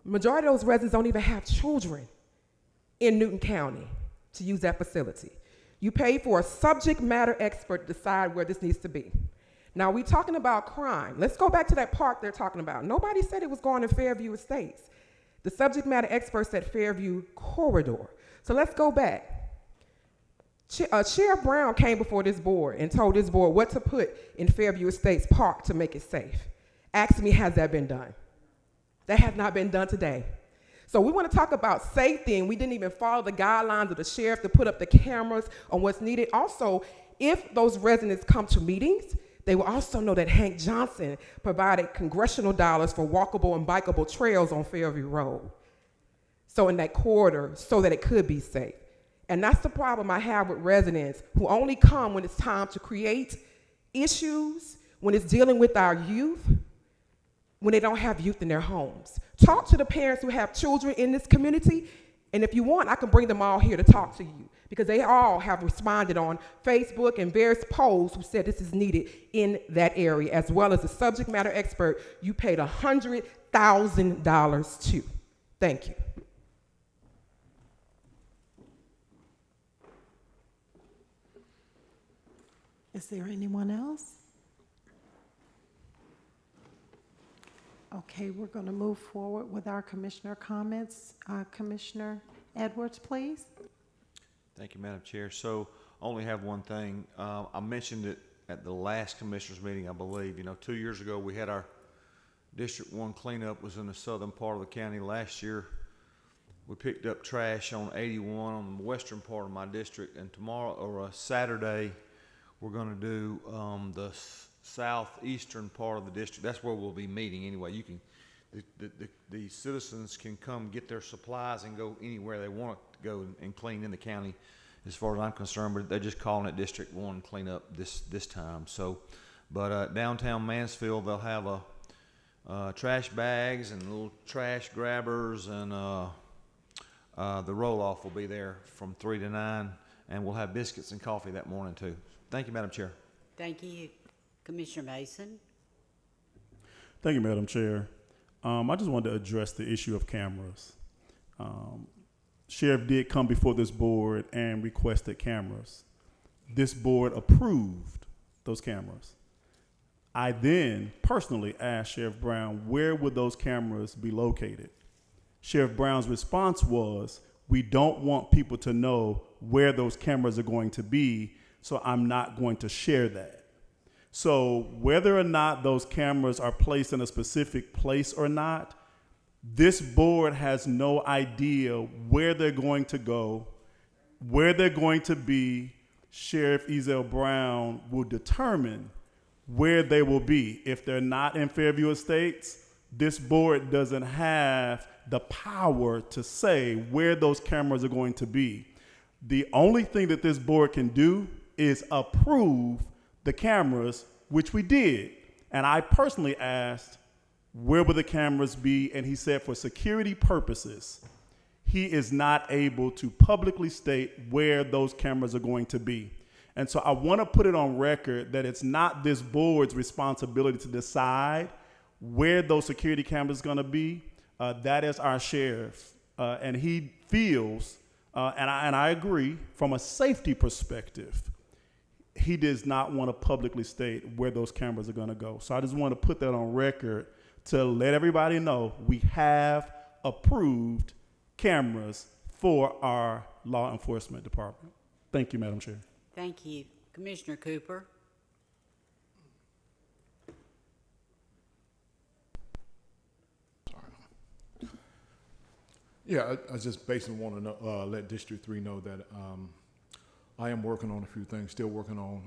Majority of those residents don't even have children in Newton County to use that facility. You pay for a subject matter expert to decide where this needs to be. Now, we talking about crime. Let's go back to that park they're talking about. Nobody said it was going to Fairview Estates. The subject matter expert said Fairview Corridor. So let's go back. Sheriff Brown came before this board and told this board what to put in Fairview Estates Park to make it safe. Ask me, has that been done? That has not been done today. So we want to talk about safety, and we didn't even follow the guidelines of the sheriff to put up the cameras on what's needed. Also, if those residents come to meetings, they will also know that Hank Johnson provided congressional dollars for walkable and bikeable trails on Fairview Road. So in that corridor, so that it could be safe. And that's the problem I have with residents who only come when it's time to create issues, when it's dealing with our youth, when they don't have youth in their homes. Talk to the parents who have children in this community, and if you want, I can bring them all here to talk to you, because they all have responded on Facebook and various polls who said this is needed in that area, as well as the subject matter expert you paid $100,000 to. Thank you. Is there anyone else? Okay, we're going to move forward with our commissioner comments. Commissioner Edwards, please. Thank you, Madam Chair. So I only have one thing. I mentioned it at the last commissioners meeting, I believe. 2 years ago, we had our District 1 cleanup was in the southern part of the county. Last year, we picked up trash on 81 on the western part of my district, and tomorrow, or Saturday, we're going to do the southeastern part of the district. That's where we'll be meeting anyway. You can, the citizens can come get their supplies and go anywhere they want to go and clean in the county, as far as I'm concerned. But they're just calling it District 1 cleanup this time. So, but downtown Mansfield, they'll have trash bags and little trash grabbers, and the roll-off will be there from 3 to 9, and we'll have biscuits and coffee that morning too. Thank you, Madam Chair. Thank you. Commissioner Mason. Thank you, Madam Chair. I just wanted to address the issue of cameras. Sheriff did come before this board and requested cameras. This board approved those cameras. I then personally asked Sheriff Brown, where would those cameras be located? Sheriff Brown's response was, we don't want people to know where those cameras are going to be, so I'm not going to share that. So whether or not those cameras are placed in a specific place or not, this board has no idea where they're going to go, where they're going to be. Sheriff Ezell Brown will determine where they will be. If they're not in Fairview Estates, this board doesn't have the power to say where those cameras are going to be. The only thing that this board can do is approve the cameras, which we did. And I personally asked, where will the cameras be? And he said, for security purposes, he is not able to publicly state where those cameras are going to be. And so I want to put it on record that it's not this board's responsibility to decide where those security cameras are going to be. That is our sheriff. And he feels, and I agree, from a safety perspective, he does not want to publicly state where those cameras are going to go. So I just want to put that on record to let everybody know we have approved cameras for our law enforcement department. Thank you, Madam Chair. Thank you. Commissioner Cooper. Yeah, I just basically want to know, let District 3 know that I am working on a few things, still working on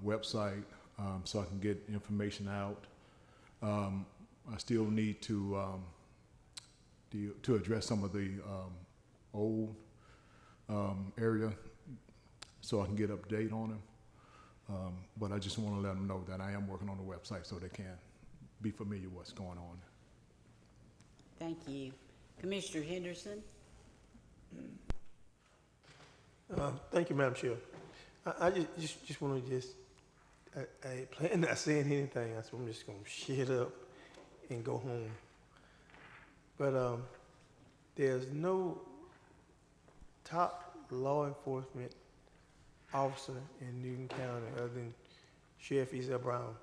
website so I can get information out. I still need to to address some of the old area, so I can get update on them. But I just want to let them know that I am working on the website so they can be familiar with what's going on. Thank you. Commissioner Henderson? Thank you, Madam Chair. I just want to I plan not saying anything. So I'm just going to shut up and go home. But there's no top law enforcement officer in Newton County other than Sheriff Isaiah Brown.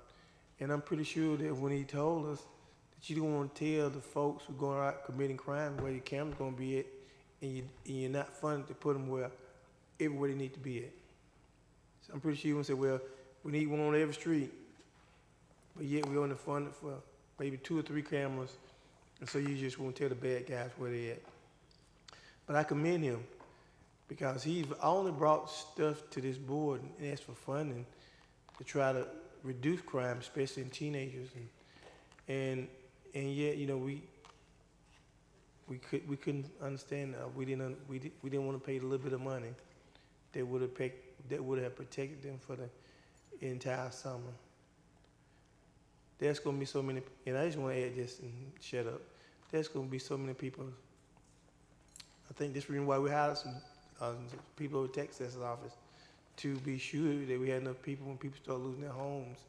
And I'm pretty sure that when he told us that you don't want to tell the folks who are going out committing crime where your camera's going to be at, and you're not funded to put them where everywhere they need to be at. So I'm pretty sure you want to say, well, we need one on every street, but yet we only funded for maybe 2 or 3 cameras, and so you just won't tell the bad guys where they're at. But I commend him, because he's only brought stuff to this board and asked for funding to try to reduce crime, especially in teenagers, and yet, you know, we couldn't understand. We didn't want to pay the little bit of money that would have protected them for the entire summer. There's going to be so many, and I just want to add this and shut up. There's going to be so many people. I think this is the reason why we hired some people over Texas office, to be sure that we had enough people when people start losing their homes,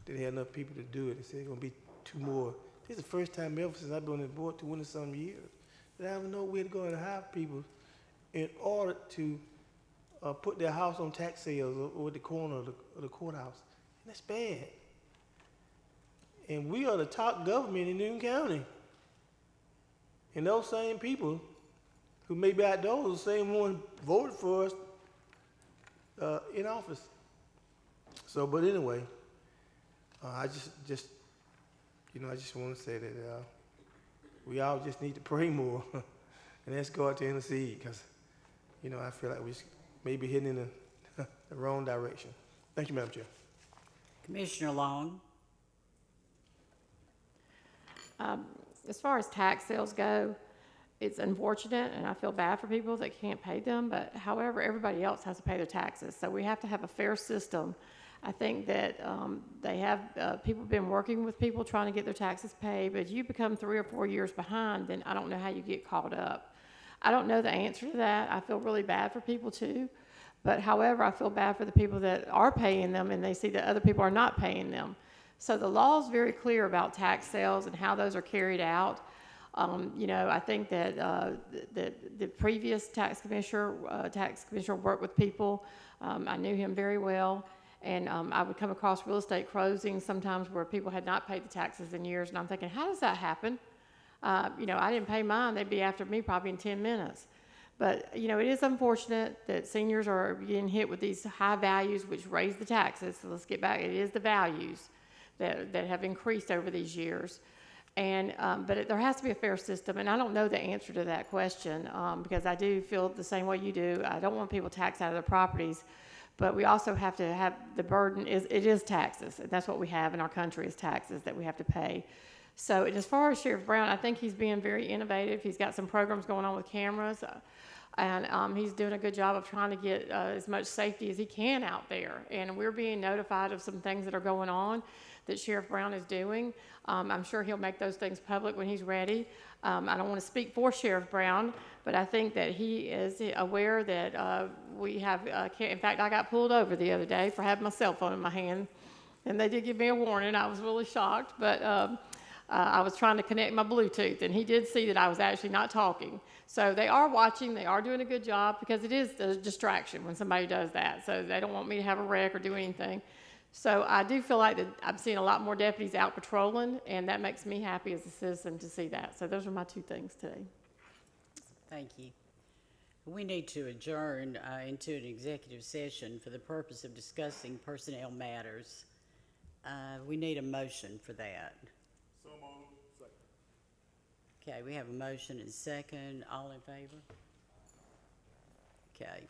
that they had enough people to do it. They said there's going to be 2 more. This is the first time ever since I've been on the board 20-some years that I don't know where to go and hire people in order to put their house on tax sales or at the corner of the courthouse. And that's bad. And we are the top government in Newton County. And those same people who may be outdoors, the same one voted for us in office. So, but anyway, I just want to say that we all just need to pray more and ask God to intercede, because, you know, I feel like we may be heading in the wrong direction. Thank you, Madam Chair. Commissioner Long? As far as tax sales go, it's unfortunate, and I feel bad for people that can't pay them, but however, everybody else has to pay their taxes. So we have to have a fair system. I think that they have, people have been working with people trying to get their taxes paid, but if you become 3 or 4 years behind, then I don't know how you get caught up. I don't know the answer to that. I feel really bad for people too, but however, I feel bad for the people that are paying them and they see that other people are not paying them. So the law is very clear about tax sales and how those are carried out. You know, I think that the previous tax commissioner worked with people. I knew him very well, and I would come across real estate closings sometimes where people had not paid the taxes in years, and I'm thinking, how does that happen? You know, I didn't pay mine. They'd be after me probably in 10 minutes. But, you know, it is unfortunate that seniors are getting hit with these high values, which raise the taxes. So let's get back. It is the values that have increased over these years. And, but there has to be a fair system, and I don't know the answer to that question because I do feel the same way you do. I don't want people taxed out of their properties, but we also have to have the burden, it is taxes, and that's what we have in our country is taxes that we have to pay. So as far as Sheriff Brown, I think he's being very innovative. He's got some programs going on with cameras, and he's doing a good job of trying to get as much safety as he can out there. And we're being notified of some things that are going on that Sheriff Brown is doing. I'm sure he'll make those things public when he's ready. I don't want to speak for Sheriff Brown, but I think that he is aware that we have, in fact, I got pulled over the other day for having my cell phone in my hand, and they did give me a warning. I was really shocked, but I was trying to connect my Bluetooth, and he did see that I was actually not talking. So they are watching, they are doing a good job, because it is a distraction when somebody does that. So they don't want me to have a wreck or do anything. So I do feel like that I'm seeing a lot more deputies out patrolling, and that makes me happy as a citizen to see that. So those are my 2 things today. Thank you. We need to adjourn into an executive session for the purpose of discussing personnel matters. We need a motion for that. So moved. Second. Okay, we have a motion and second. All in favor? Okay.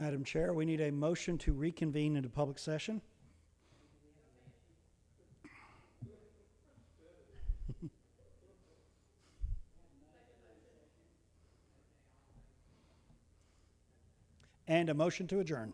Madam Chair, we need a motion to reconvene into public session. And a motion to adjourn.